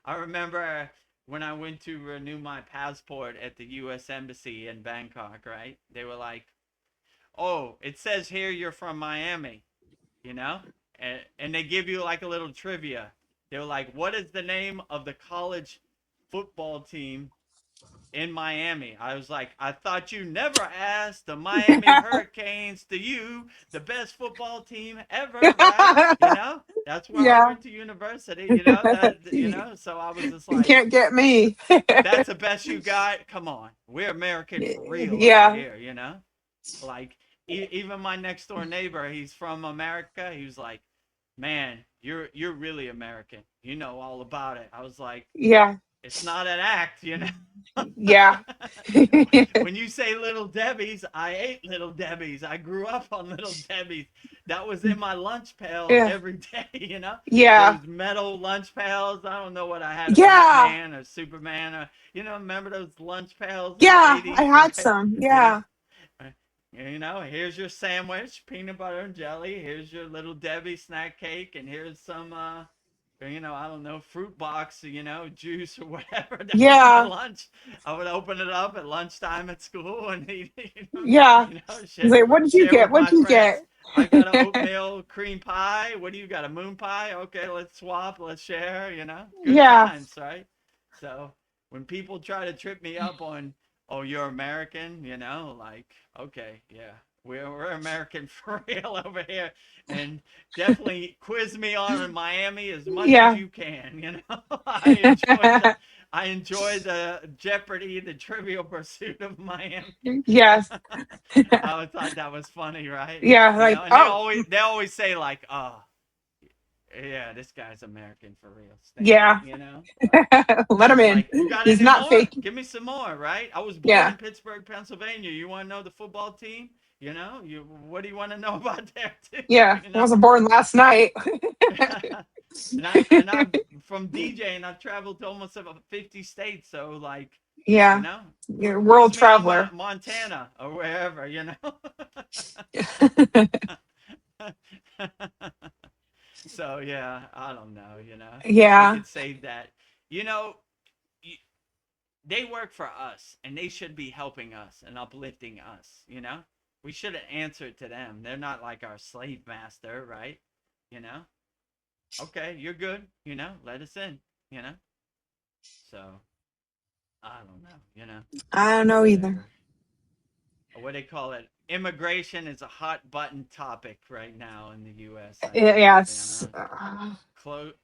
I remember when I went to renew my passport at the U.S. Embassy in Bangkok, right? They were like, "Oh, it says here you're from Miami," you know, and they give you like a little trivia. They were like, "What is the name of the college football team in Miami?" I was like, I thought you never asked the Miami Hurricanes to you, the best football team ever, right? You know, that's where I Yeah. went to university. You know that. You know, so I was just You like, can't get me. that's the best you got. Come on, we're American for real over Yeah. here. You know, like even my next door neighbor, he's from America. He was like, man, you're really American. You know all about it. I was like, Yeah. it's not an act, you know. Yeah. When you say Little Debbie's, I ate Little Debbie's. I grew up on Little Debbie's. That was in my lunch pail Yeah. every day, you know? Yeah. Those metal lunch pails. I don't know what I had, a Yeah. Batman or Superman or, you know, remember those lunch pails in the Yeah. I 80s, had right? some. You know? Yeah. You know, here's your sandwich, peanut butter and jelly. Here's your Little Debbie snack cake, and here's some you know, I don't know, fruit box, you know, juice or whatever. That was my Yeah. lunch. I would open it up at lunchtime at school and eat, Yeah. He's share, like, what did you share get? with What my did you friends. get? I got an oatmeal cream pie. What do you got? A moon pie? Okay, let's swap. Let's share. You know, good Yeah. times, right? So when people try to trip me up on, oh, you're American, you know, like, okay, yeah, we're American for real over here, and definitely quiz me on Miami as much as Yeah. you can. You know, I enjoy the Jeopardy, the Trivial Pursuit of Miami. Yes. I thought that was funny, right? Yeah. You Like, know, and they oh, always they always say like, oh, yeah, this guy's American for real. Stamp it, yeah. you know. Let I him was in. like, you got He's any not more? fake. Give me some more, right? I was born Yeah. in Pittsburgh, Pennsylvania. You want to know the football team? You know, what do you want to know about there too? Yeah. You I know, wasn't born last night. and I'm from DJ, and I've traveled to almost about 50 states. So like, you Yeah. know, You're a world quiz me on traveler. Montana or wherever, you know. So yeah, I don't know. We Yeah. could say that. You know, y- they work for us, and they should be helping us and uplifting us. We should have answered to them. They're not like our slave master, right? You know. Okay, you're good. Let us in. You know. So I don't know. I don't know either. Whatever. What they call it. Immigration is a hot button topic right now in the U.S. I guess. Yes.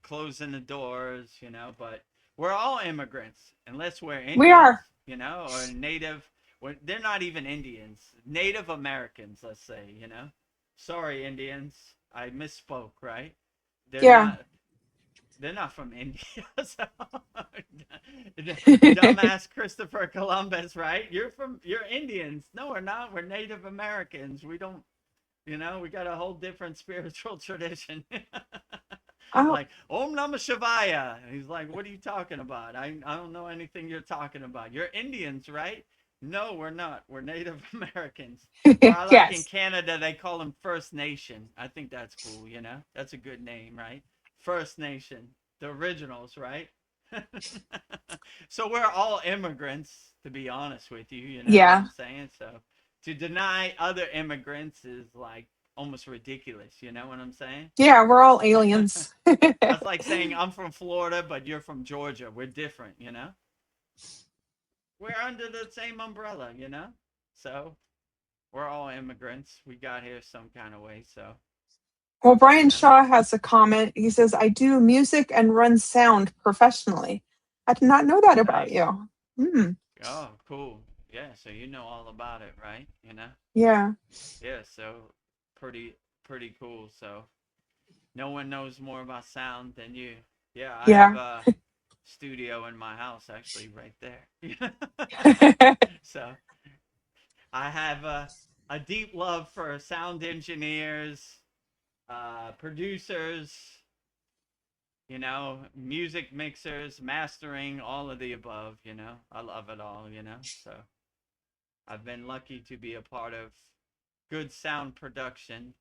Closing the doors. But we're all immigrants, unless we're We Indians. are. Or native. They're not even Indians. Native Americans, let's say. Sorry, Indians. I misspoke. Right? They're Yeah. not. They're not from India. So, dumbass Christopher Columbus, right? You're Indians. No, we're not. We're Native Americans. We don't, we got a whole different spiritual tradition. Oh, Like, Om Namah Shivaya. He's like, what are you talking about? I don't know anything you're talking about. You're Indians, right? No, we're not. We're Native Americans. Or I like in yes. Canada, they call them First Nation. I think that's cool. That's a good name, right? First Nation. The originals, right? So we're all immigrants, to be honest with you. You know what Yeah. I'm saying? So to deny other immigrants is like almost ridiculous. You know what I'm saying? Yeah, we're all aliens. That's like saying I'm from Florida, but you're from Georgia. We're different. We're under the same umbrella. So we're all immigrants. We got here some kind of way. So, Well, you Brian know, Shaw has a comment. He says, I do music and run sound professionally. I did not know that about nice. you. Hmm. Oh, cool. Yeah. So you know all about it, right? Yeah. Yeah. So pretty, pretty cool. So no one knows more about sound than you. Yeah. I have Yeah. a studio in my house actually right there. So I have a deep love for sound engineers, producers, music mixers, mastering, all of the above. I love it all. So I've been lucky to be a part of good sound production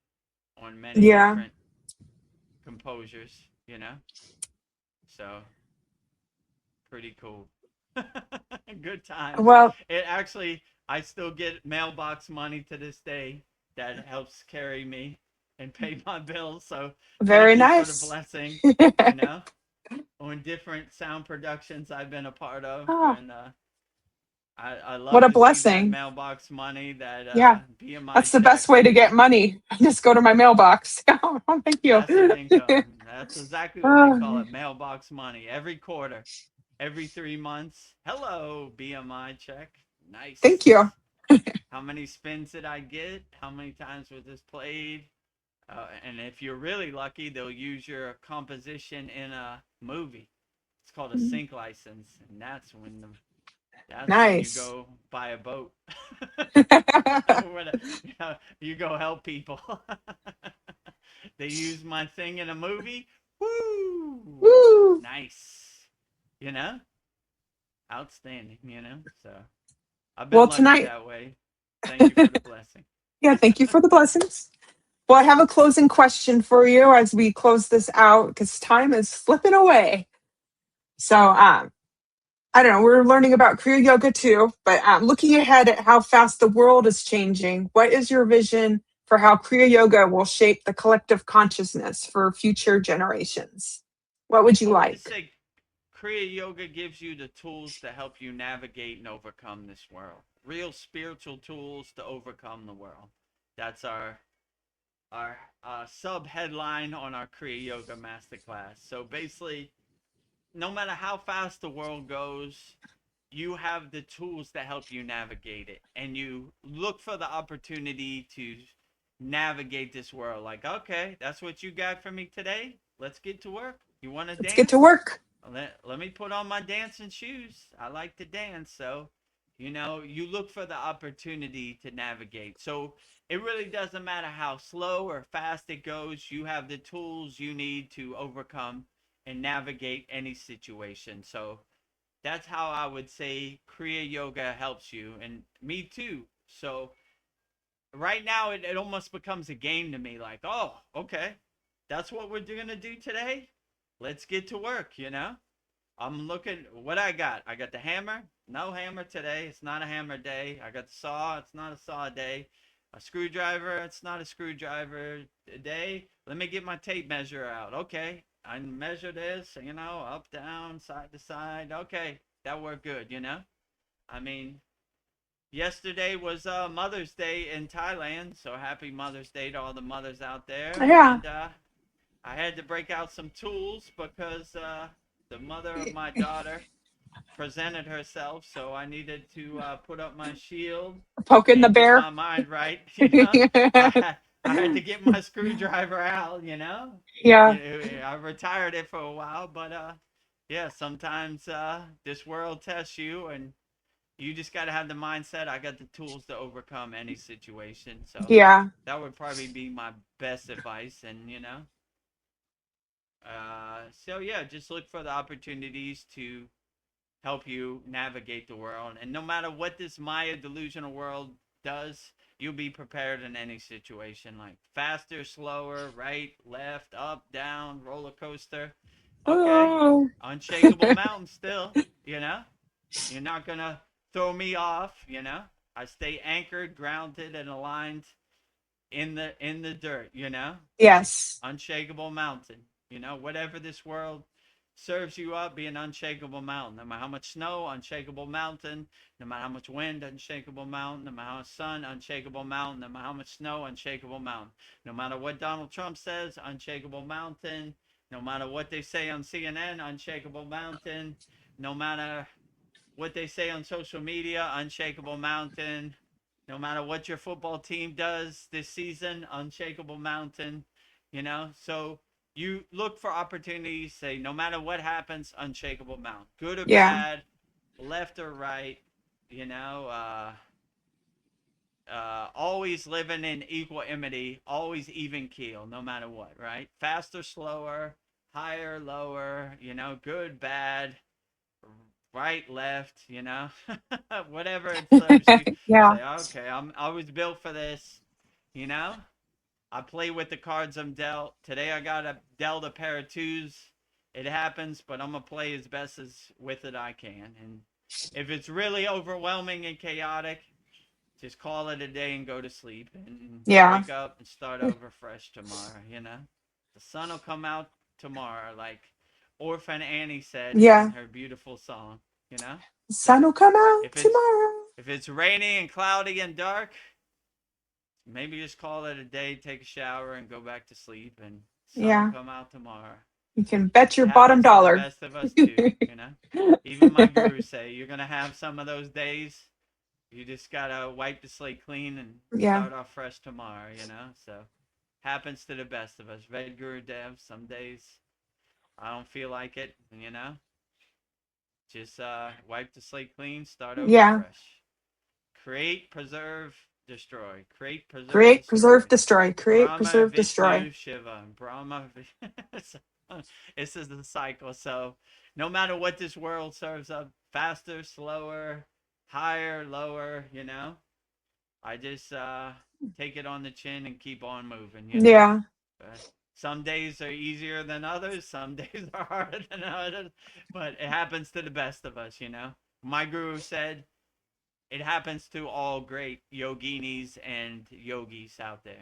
on many Yeah. different composers. So pretty cool. Good times. Well, It actually, I still get mailbox money to this day that helps carry me and pay my bills. So very thank you for the nice. blessing, you know, on different sound productions I've been a part of. Oh, And I what love a to see that blessing. mailbox money, that Yeah. BMI That's the best check. way to get money. Just go to my mailbox. Oh, thank you. Passive income. That's exactly what they call Oh, it, mailbox money. Every quarter, every 3 months. Hello, BMI check. thank you. Nice. How many spins did I get? How many times was this played? And if you're really lucky, they'll use your composition in a movie. It's called a sync license, and that's when you Nice. go buy a boat. You go help people. They use my thing in a movie. Woo! Woo. Nice. You know? Outstanding. So I've been Well, lucky tonight, that way. Thank you for the blessing. yeah, thank you for the blessings. Well, I have a closing question for you as we close this out because time is slipping away. So, I don't know, we're learning about Kriya Yoga too, but looking ahead at how fast the world is changing, what is your vision for how Kriya Yoga will shape the collective consciousness for future generations? What would you I would like? say Kriya Yoga gives you the tools to help you navigate and overcome this world. Real spiritual tools to overcome the world. That's our sub headline on our Kriya Yoga Masterclass. So basically, no matter how fast the world goes, you have the tools to help you navigate it, and you look for the opportunity to navigate this world. Like, okay, that's what you got for me today. Let's get to work. You want to Let's get to dance? work. Let me put on my dancing shoes. I like to dance. So, you look for the opportunity to navigate. So, it really doesn't matter how slow or fast it goes. You have the tools you need to overcome and navigate any situation. So, that's how I would say Kriya Yoga helps you, and me too. So, right now it almost becomes a game to me. Like, oh, okay, that's what we're gonna do today. Let's get to work. I'm looking what I got. I got the hammer. No hammer today. It's not a hammer day. I got the saw. It's not a saw day. A screwdriver. It's not a screwdriver day. Let me get my tape measure out. Okay. I measure this, up, down, side to side. Okay. That worked good. I mean, yesterday was Mother's Day in Thailand. So happy Mother's Day to all the mothers out there. Yeah. And I had to break out some tools because the mother of my daughter presented herself, so I needed to put up my shield Poking the and get bear. my mind right. I had to get my screwdriver out. Yeah. I retired it for a while, but yeah, sometimes this world tests you, and you just got to have the mindset. I got the tools to overcome any situation. So Yeah. that would probably be my best advice, and so yeah, just look for the opportunities to help you navigate the world. And no matter what this Maya delusional world does, you'll be prepared in any situation. Like faster, slower, right, left, up, down, roller coaster. Okay, Oh. unshakable mountain still. You're not gonna throw me off. I stay anchored, grounded, and aligned in the dirt. Yes. Unshakable mountain. Whatever this world serves you up, be an unshakable mountain. No matter how much snow, unshakable mountain. No matter how much wind, unshakable mountain. No matter how much sun, unshakable mountain. No matter how much snow, unshakable mountain. No matter what Donald Trump says, unshakable mountain. No matter what they say on CNN, unshakable mountain. No matter what they say on social media, unshakable mountain. No matter what your football team does this season, unshakable mountain. So you look for opportunities, say no matter what happens, unshakable mountain, good or Yeah. bad, left or right. you know always living in equanimity, always even keel, no matter what, right? Faster, slower, higher, lower, good, bad, right, left, whatever it serves you. Yeah. Say, okay, I was built for this, you know. I play with the cards I'm dealt. Today I got dealt a pair of twos. It happens, but I'm gonna play as best as with it I can. And if it's really overwhelming and chaotic, just call it a day and go to sleep and Yeah. wake up and start over fresh tomorrow. The sun will come out tomorrow, like Orphan Annie said Yeah. in her beautiful song. The sun So will come out if tomorrow. it's rainy and cloudy and dark, maybe just call it a day, take a shower, and go back to sleep, and sun Yeah. will come out tomorrow. You can bet your It bottom happens to the dollar. best of us too. Even my gurus say you're gonna have some of those days. You just gotta wipe the slate clean and Yeah. start off fresh tomorrow. So happens to the best of us. Vedagurudev. Some days I don't feel like it. Just wipe the slate clean, start over Yeah. fresh. Create, preserve, destroy. Create, preserve, Create, destroy. preserve, destroy. Create, Brahma, preserve, Vishnu, destroy. Shiva. Brahma. This is the cycle. So no matter what this world serves up, faster, slower, higher, lower, I just take it on the chin and keep on moving. Yeah. Some days are easier than others. Some days are harder than others. But it happens to the best of us. My guru said, it happens to all great yoginis and yogis out there.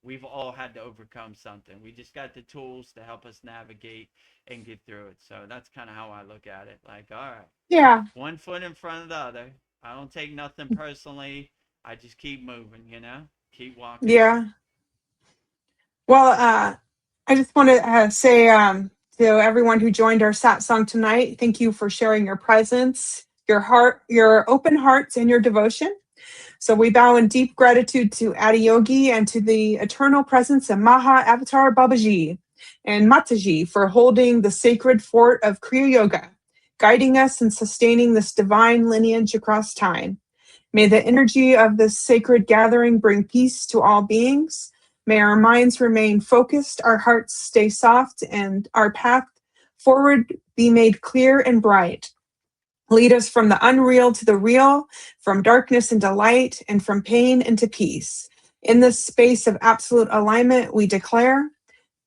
We've all had to overcome something. We just got the tools to help us navigate and get through it. So that's kind of how I look at it. Like, all right, Yeah. one foot in front of the other. I don't take nothing personally. I just keep moving, keep walking. Yeah. Well, I just want to say to everyone who joined our satsang tonight, thank you for sharing your presence, your heart, your open hearts, and your devotion. So we bow in deep gratitude to Adiyogi and to the eternal presence of Maha Avatar Babaji and Mataji for holding the sacred fort of Kriya Yoga, guiding us and sustaining this divine lineage across time. May the energy of this sacred gathering bring peace to all beings. May our minds remain focused, our hearts stay soft, and our path forward be made clear and bright. Lead us from the unreal to the real, from darkness into light, and from pain into peace. In this space of absolute alignment, we declare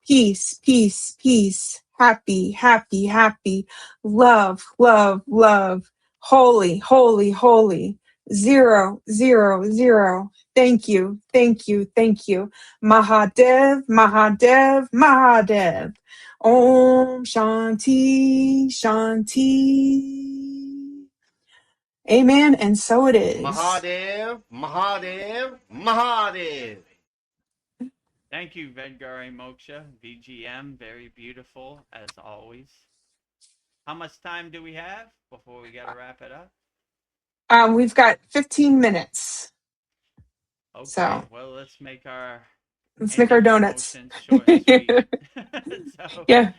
peace, peace, peace, happy, happy, happy, love, love, love, holy, holy, holy, zero, zero, zero. Thank you, thank you, thank you. Mahadev, Mahadev, Mahadev. Om Shanti, Shanti. Amen, and so it is. Mahadev, Mahadev, Mahadev. Thank you, Vedgari Moksha, VGM. Very beautiful, as always. How much time do we have before we got to wrap it up? We've got 15 minutes. Okay, So well, let's make our donuts. short and sweet. So, Yeah.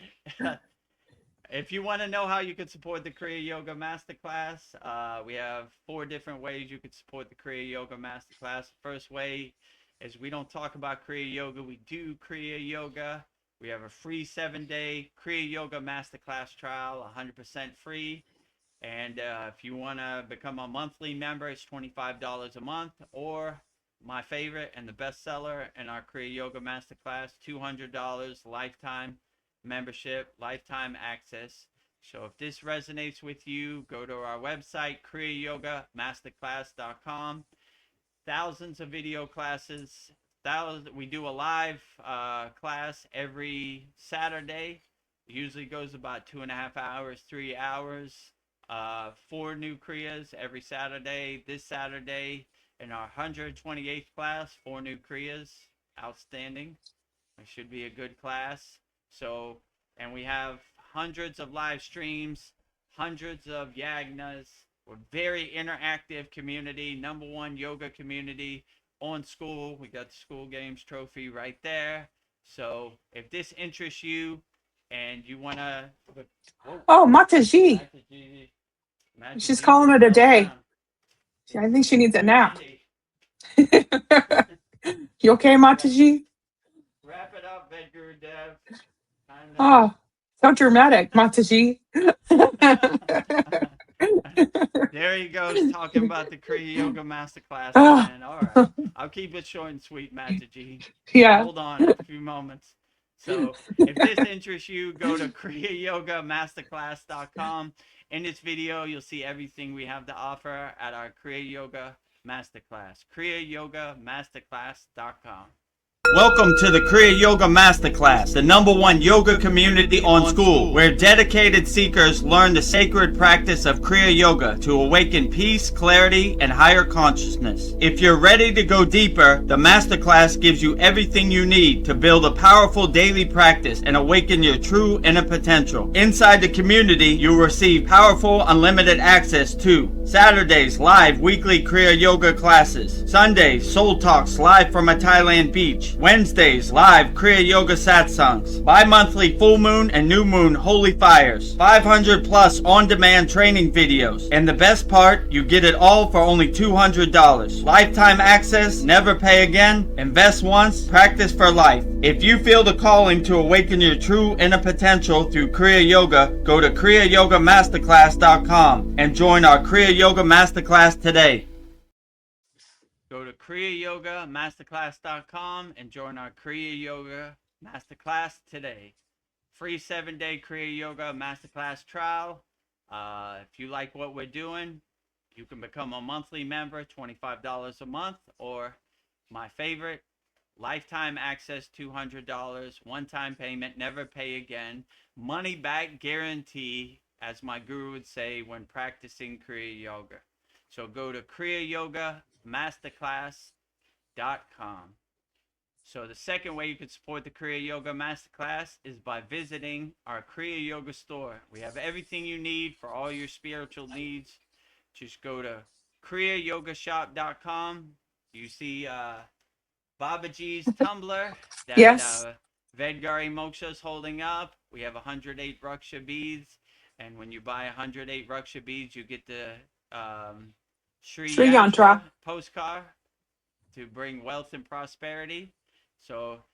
If you want to know how you can support the Kriya Yoga Masterclass, we have 4 different ways you could support the Kriya Yoga Masterclass. First way is we don't talk about Kriya Yoga, we do Kriya Yoga. We have a free 7-day Kriya Yoga Masterclass trial, 100% free. And if you want to become a monthly member, it's $25 a month. Or my favorite and the best seller in our Kriya Yoga Masterclass, $200 lifetime membership, lifetime access. So if this resonates with you, go to our website, kriyayogamasterclass.com. Thousands of video classes. We do a live class every Saturday. It usually goes about 2.5 hours, 3 hours. 4 new Kriyas every Saturday. This Saturday in our 128th class, 4 new Kriyas. Outstanding. It should be a good class. So, and we have hundreds of live streams, hundreds of yagnas. We're very interactive community, #1 yoga community on SKOOL. We got the SKOOL Games trophy right there. So if this interests you and you want to... Oh, Mataji. She's calling it a day. I think she needs a nap. You okay, Mataji? Wrap it up, Vedagurudev. Oh, so dramatic, Mataji. There he goes, talking about the Kriya Yoga Masterclass again. All right. I'll keep it short and sweet, Mataji. Yeah. Hold on a few moments. So if this interests you, go to kriyayogamasterclass.com. In this video, you'll see everything we have to offer at our Kriya Yoga Masterclass. kriyayogamasterclass.com. Welcome to the Kriya Yoga Masterclass, the #1 yoga community on SKOOL, where dedicated seekers learn the sacred practice of Kriya Yoga to awaken peace, clarity, and higher consciousness. If you're ready to go deeper, the Masterclass gives you everything you need to build a powerful daily practice and awaken your true inner potential. Inside the community, you'll receive powerful, unlimited access to Saturdays, live weekly Kriya Yoga classes. Sundays, Soul Talks live from a Thailand beach. Wednesdays, live Kriya Yoga Satsangs. Bi-monthly full moon and new moon holy fires. 500 plus on-demand training videos. And the best part, you get it all for only $200. Lifetime access, never pay again, invest once, practice for life. If you feel the calling to awaken your true inner potential through Kriya Yoga, go to kriyayogamasterclass.com and join our Kriya Yoga Masterclass today. Go to kriyayogamasterclass.com and join our Kriya Yoga Masterclass today. Free 7-day Kriya Yoga Masterclass trial. If you like what we're doing, you can become a monthly member, $25 a month, or my favorite, lifetime access, $200, one-time payment, never pay again, money back guarantee, as my guru would say when practicing Kriya Yoga. So go to kriyayogamasterclass.com. So the second way you can support the Kriya Yoga Masterclass is by visiting our Kriya Yoga store. We have everything you need for all your spiritual needs. Just go to kriyayogashop.com. You see Babaji's tumbler that Yes. Vedgari Moksha is holding up. We have 108 Raksha beads. And when you buy 108 Raksha beads, you get the Sri Yantra postcard to bring wealth and prosperity. So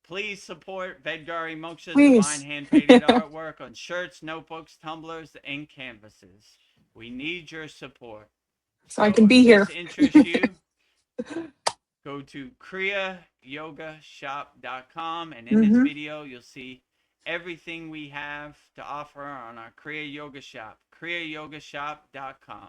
please support Vedgari Moksha's divine hand-painted artwork on shirts, notebooks, tumblers, and canvases. We need your support. So I can be if here. this interests you, go to kriyayogashop.com, and in this Mm-hmm. video you'll see everything we have to offer on our Kriya Yoga Shop, kriyayogashop.com.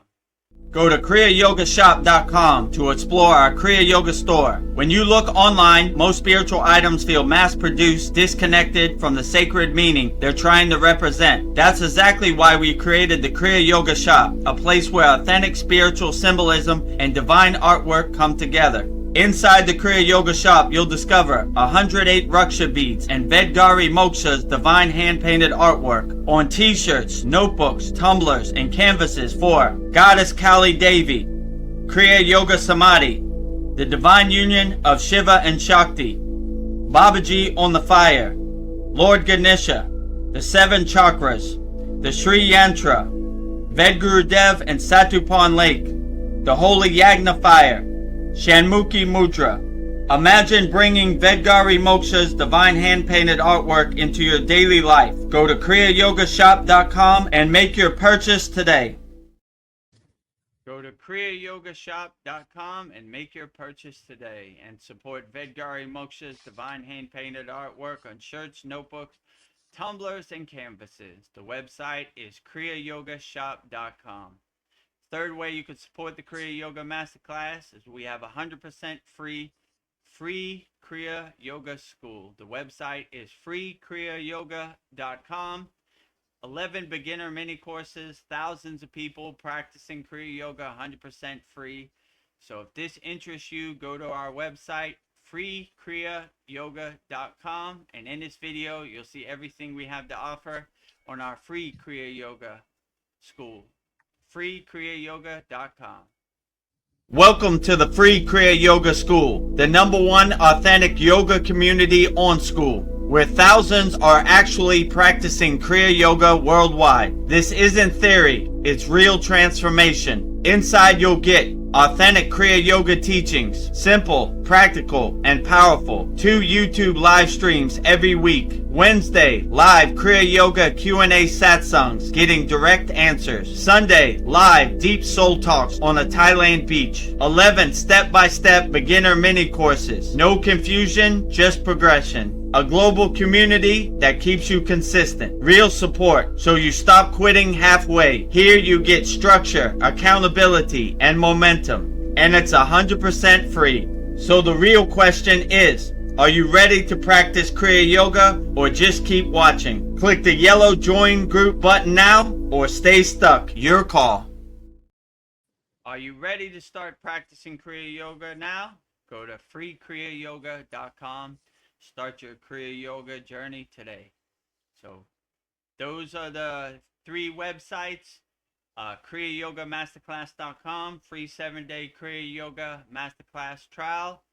Go to kriyayogashop.com to explore our Kriya Yoga store. When you look online, most spiritual items feel mass-produced, disconnected from the sacred meaning they're trying to represent. That's exactly why we created the Kriya Yoga Shop, a place where authentic spiritual symbolism and divine artwork come together. Inside the Kriya Yoga Shop, you'll discover 108 Raksha beads and Vedgari Moksha's divine hand-painted artwork on t-shirts, notebooks, tumblers, and canvases for Goddess Kali Devi, Kriya Yoga Samadhi, the divine union of Shiva and Shakti, Babaji on the fire, Lord Ganesha, the 7 chakras, the Sri Yantra, Vedagurudev and Satupan Lake, the Holy Yagna fire, Shanmukhi Mudra. Imagine bringing Vedgari Moksha's divine hand-painted artwork into your daily life. Go to kriyayogashop.com and make your purchase today. Go to kriyayogashop.com and make your purchase today and support Vedgari Moksha's divine hand-painted artwork on shirts, notebooks, tumblers, and canvases. The website is kriyayogashop.com. Third way you can support the Kriya Yoga Masterclass is we have 100% free Kriya Yoga School. The website is freekriyayogamasterclass.com. 11 beginner mini courses, thousands of people practicing Kriya Yoga 100% free. So if this interests you, go to our website, freekriyayogamasterclass.com, and in this video you'll see everything we have to offer on our free Kriya Yoga School. freekriyayogamasterclass.com. Welcome to the Free Kriya Yoga School, the #1 authentic yoga community on School, where thousands are actually practicing Kriya Yoga worldwide. This isn't theory, it's real transformation. Inside you'll get authentic Kriya Yoga teachings, simple, practical, and powerful. 2 YouTube live streams every week. Wednesday, live Kriya Yoga Q&A satsangs, getting direct answers. Sunday, live deep soul talks on a Thailand beach. 11 step-by-step beginner mini courses. No confusion, just progression. A global community that keeps you consistent. Real support, so you stop quitting halfway. Here you get structure, accountability, and momentum. And it's 100% free. So the real question is, are you ready to practice Kriya Yoga or just keep watching? Click the yellow join group button now or stay stuck. Your call. Are you ready to start practicing Kriya Yoga now? Go to freekriyayogamasterclass.com. Start your Kriya Yoga journey today. So those are the 3 websites. kriyayogamasterclass.com, free 7-day Kriya Yoga Masterclass trial.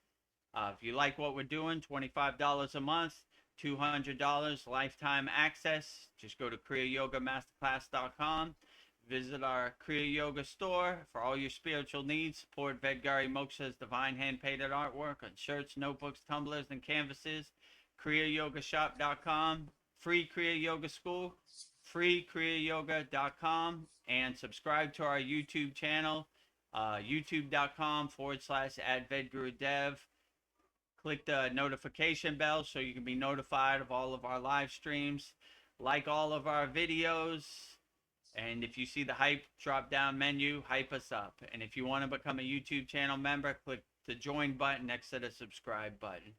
If you like what we're doing, $25 a month, $200 lifetime access. Just go to kriyayogamasterclass.com. Visit our Kriya Yoga store for all your spiritual needs. Support Vedgari Moksha's divine hand-painted artwork on shirts, notebooks, tumblers, and canvases. kriyayogashop.com. Free Kriya Yoga School. freekriyayogamasterclass.com. And subscribe to our YouTube channel, youtube.com/@Vedagurudev. Click the notification bell so you can be notified of all of our live streams. Like all of our videos. And if you see the hype drop down menu, hype us up. And if you want to become a YouTube channel member, click the join button next to the subscribe button.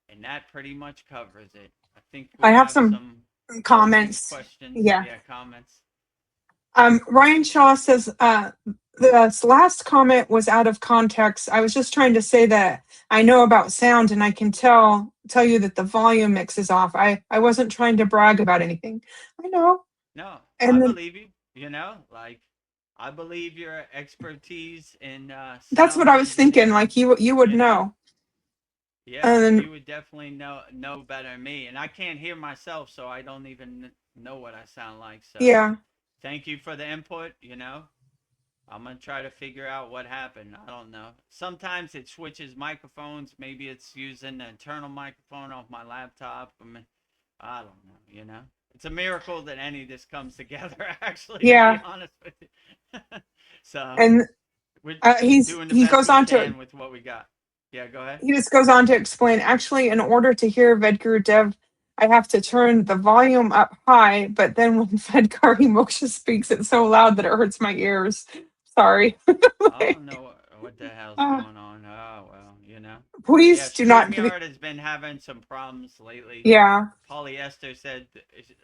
And that pretty much covers it. I think we I have some comments. questions. Yeah. Comments. Ryan Shaw says the last comment was out of context. I was just trying to say that I know about sound and I can tell you that the volume mix is off. I wasn't trying to brag about anything. I know. No, and I then, believe you. I believe your expertise in sound. That's what I was thinking. Like you would know. Yeah, you would definitely know better than me. And I can't hear myself, so I don't even know what I sound like. So yeah. Thank you for the input. I'm going to try to figure out what happened. I don't know. Sometimes it switches microphones. Maybe it's using the internal microphone off my laptop. I don't know, It's a miracle that any of this comes together, actually, to be Yeah. honest with you. So And we're doing the he best goes we on to can with what we got. Yeah, go ahead. he just goes on to explain, actually, in order to hear Vedagurudev, I have to turn the volume up high, but then when Vedgari Moksha speaks, it's so loud that it hurts my ears. Sorry. I don't know what the hell's Uh, going on. Oh, well, you know. Yeah, please do not. StreamYard has been having some problems lately. Yeah, Polyester said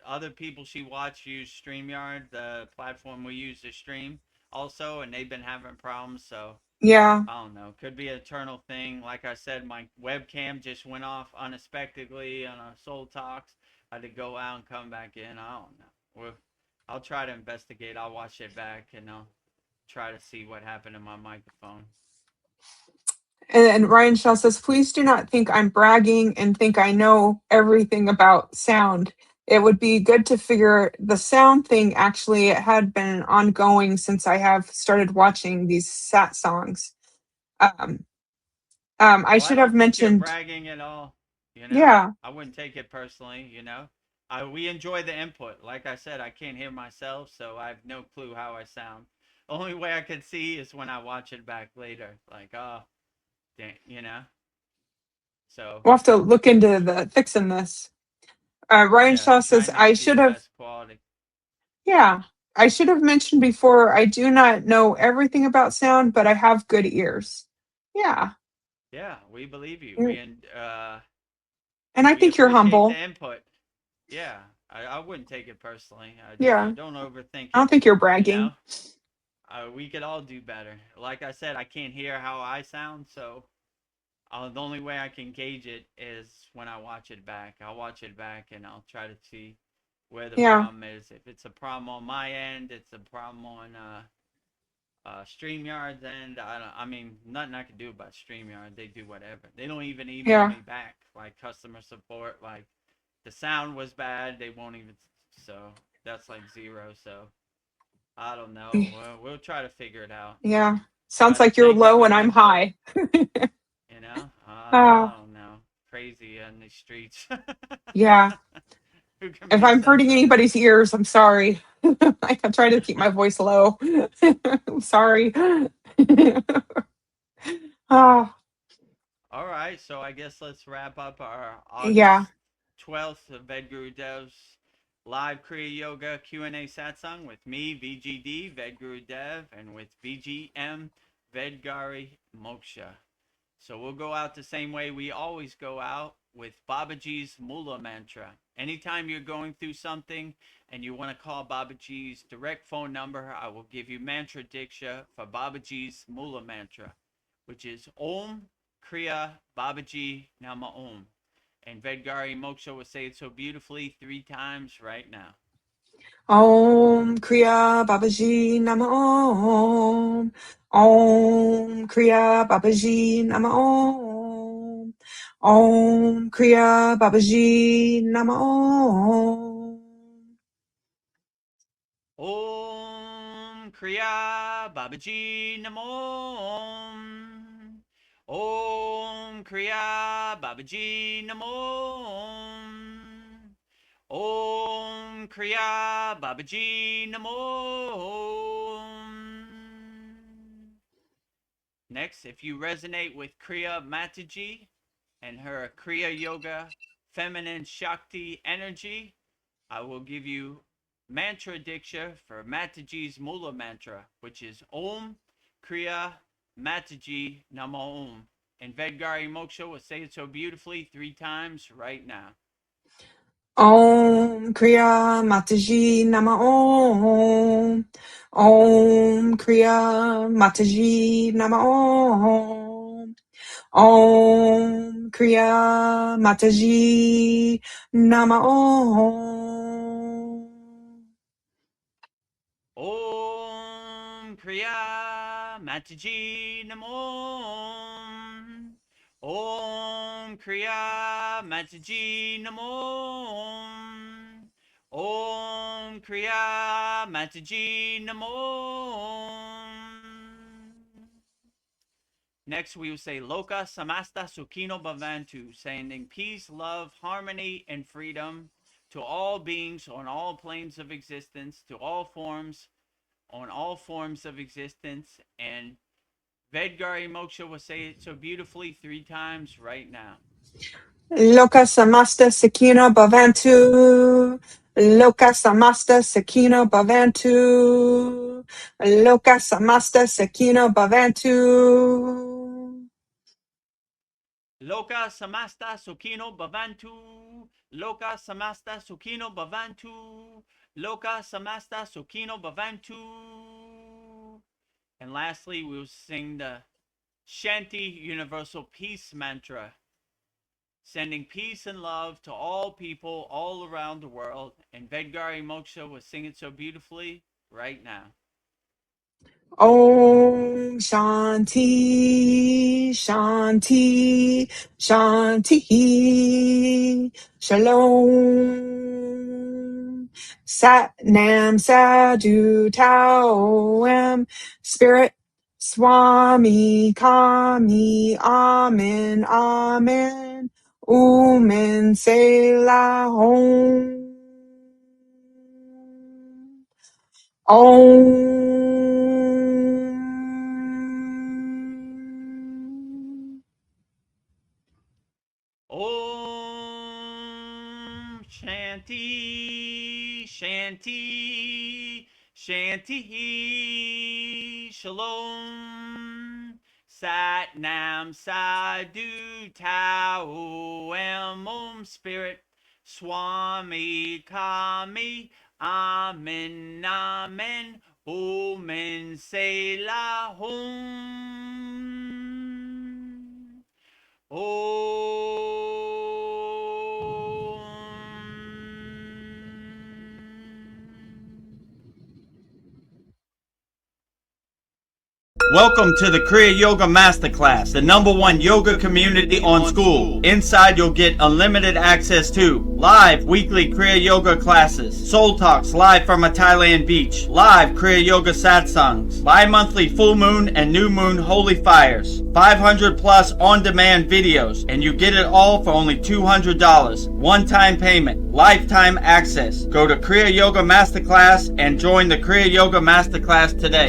other people she watched use StreamYard, the platform we use to stream, also, and they've been having problems. So yeah. I don't know. Could be an eternal thing. Like I said, my webcam just went off unexpectedly on a Soul Talks. I had to go out and come back in. I don't know. I'll try to investigate. I'll watch it back and I'll try to see what happened to my microphone. And Ryan Shaw says, please do not think I'm bragging and think I know everything about sound. It would be good to figure the sound thing. Actually, it had been ongoing since I have started watching these sat songs. Um, I Oh, I should have don't think you're mentioned, bragging at all. You know, yeah, I wouldn't take it personally. You know, we enjoy the input. Like I said, I can't hear myself, so I have no clue how I sound. Only way I can see is when I watch it back later. Like, oh, dang, you know. So we'll have to look into the fixing this. Ryan yeah, Shaw says, trying to give you the best quality. yeah, I should have mentioned before, I do not know everything about sound, but I have good ears. Yeah. Yeah, we believe you. Mm, and I We think you're appreciate humble. the input. Yeah, I wouldn't take it personally. Yeah. Don't overthink I don't it. think you're You bragging. know, we could all do better. Like I said, I can't hear how I sound, so the only way I can gauge it is when I watch it back. I'll watch it back and I'll try to see where the Yeah. problem is. If it's a problem on my end, it's a problem on StreamYard's end. I mean, nothing I can do about StreamYard. They do whatever. They don't even email Yeah. me back like customer support. Like the sound was bad. They won't even. So that's like zero. So I don't know. We'll try to figure it out. Yeah. Sounds But like you're thank you low for and the I'm input. high. You know, Ah, I don't know. Crazy in the streets. yeah. Who can If make I'm sense hurting of it? anybody's ears, I'm sorry. I try to keep my voice low. I'm sorry. Ah, All right, so I guess let's wrap up our yeah. August 12th of Vedgurudev's live Kriya Yoga Q&A satsang with me, VGD, Vedgurudev, and with VGM, Vedgari Moksha. So we'll go out the same way we always go out with Babaji's Mula Mantra. Anytime you're going through something and you want to call Babaji's direct phone number, I will give you mantra diksha for Babaji's Mula Mantra, which is Om Kriya Babaji Nama Om. And Vedgari Moksha will say it so beautifully 3 times right now. Om Kriya Babaji Nama Om. Om Kriya Babaji Nama Om. Om Kriya Babaji Nama Om. Om Kriya Babaji Namo. Om Kriya Babaji Namo. Om Kriya Babaji Namo. Next, if you resonate with Kriya Mataji and her Kriya Yoga feminine Shakti energy, I will give you mantra diksha for Mataji's Mula mantra, which is Om Kriya Mataji Nama Om. And Vedgari Moksha will say it so beautifully 3 times right now. Om Kriya Mataji Nama Om. Om Kriya Mataji Nama Om. Om Kriya Mataji Nama Om. Om Kriya Mataji Namo. Om Kriya Mataji Namo. Om Kriya Mataji Namo. Next, we will say Loka Samasta Sukino Bhavantu, saying in peace, love, harmony, and freedom to all beings on all planes of existence, to all forms, on all forms of existence. And Vedgari Moksha will say it so beautifully 3 times right now. Loka samasta sakina bhavantu. Loka samasta sakina bhavantu. Loka samasta sakina bhavantu. Loka samasta sukhino bhavantu. Loka samasta sukhino bhavantu. Loka samasta sukhino bhavantu. And lastly, we will sing the Shanti Universal Peace Mantra, sending peace and love to all people all around the world. And Vedgari Moksha will sing it so beautifully right now. Om Shanti, Shanti, Shanti, Shalom. Sat Nam Sadhu Tao Am Spirit Swami Kami Amen Amen Umen Selah Om. Om Shanti, Shanti, Shanti, Shalom. Sat Nam Sadhu Tao Am Om Spirit Swami Kami Amen Amen Omen Selah Om. Om. Welcome to the Kriya Yoga Masterclass, the #1 yoga community on SKOOL. Inside you'll get unlimited access to live weekly Kriya Yoga classes, soul talks live from a Thailand beach, live Kriya Yoga satsangs, bi-monthly full moon and new moon holy fires, 500 plus on-demand videos, and you get it all for only $200. One-time payment, lifetime access. Go to Kriya Yoga Masterclass and join the Kriya Yoga Masterclass today.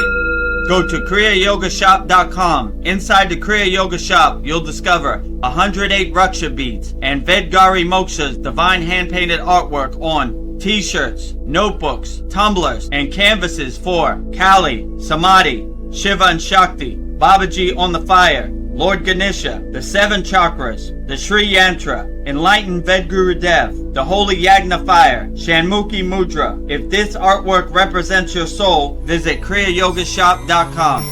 Go to kriyayogamasterclass.com. Inside the Kriya Yoga shop, you'll discover 108 Raksha beads and Vedgari Moksha's divine hand-painted artwork on t-shirts, notebooks, tumblers, and canvases for Kali, Samadhi, Shiva and Shakti, Babaji on the fire, Lord Ganesha, the 7 chakras, the Sri Yantra, Enlightened Vedagurudev, the Holy Yagna Fire, Shanmukhi Mudra. If this artwork represents your soul, visit kriyayogashop.com.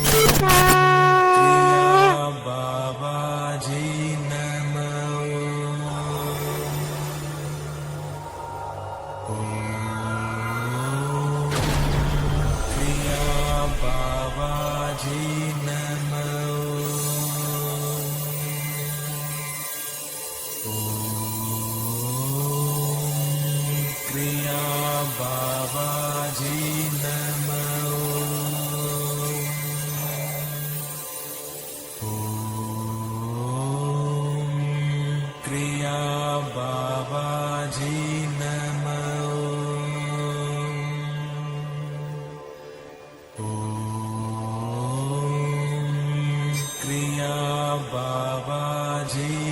Kriya Babaji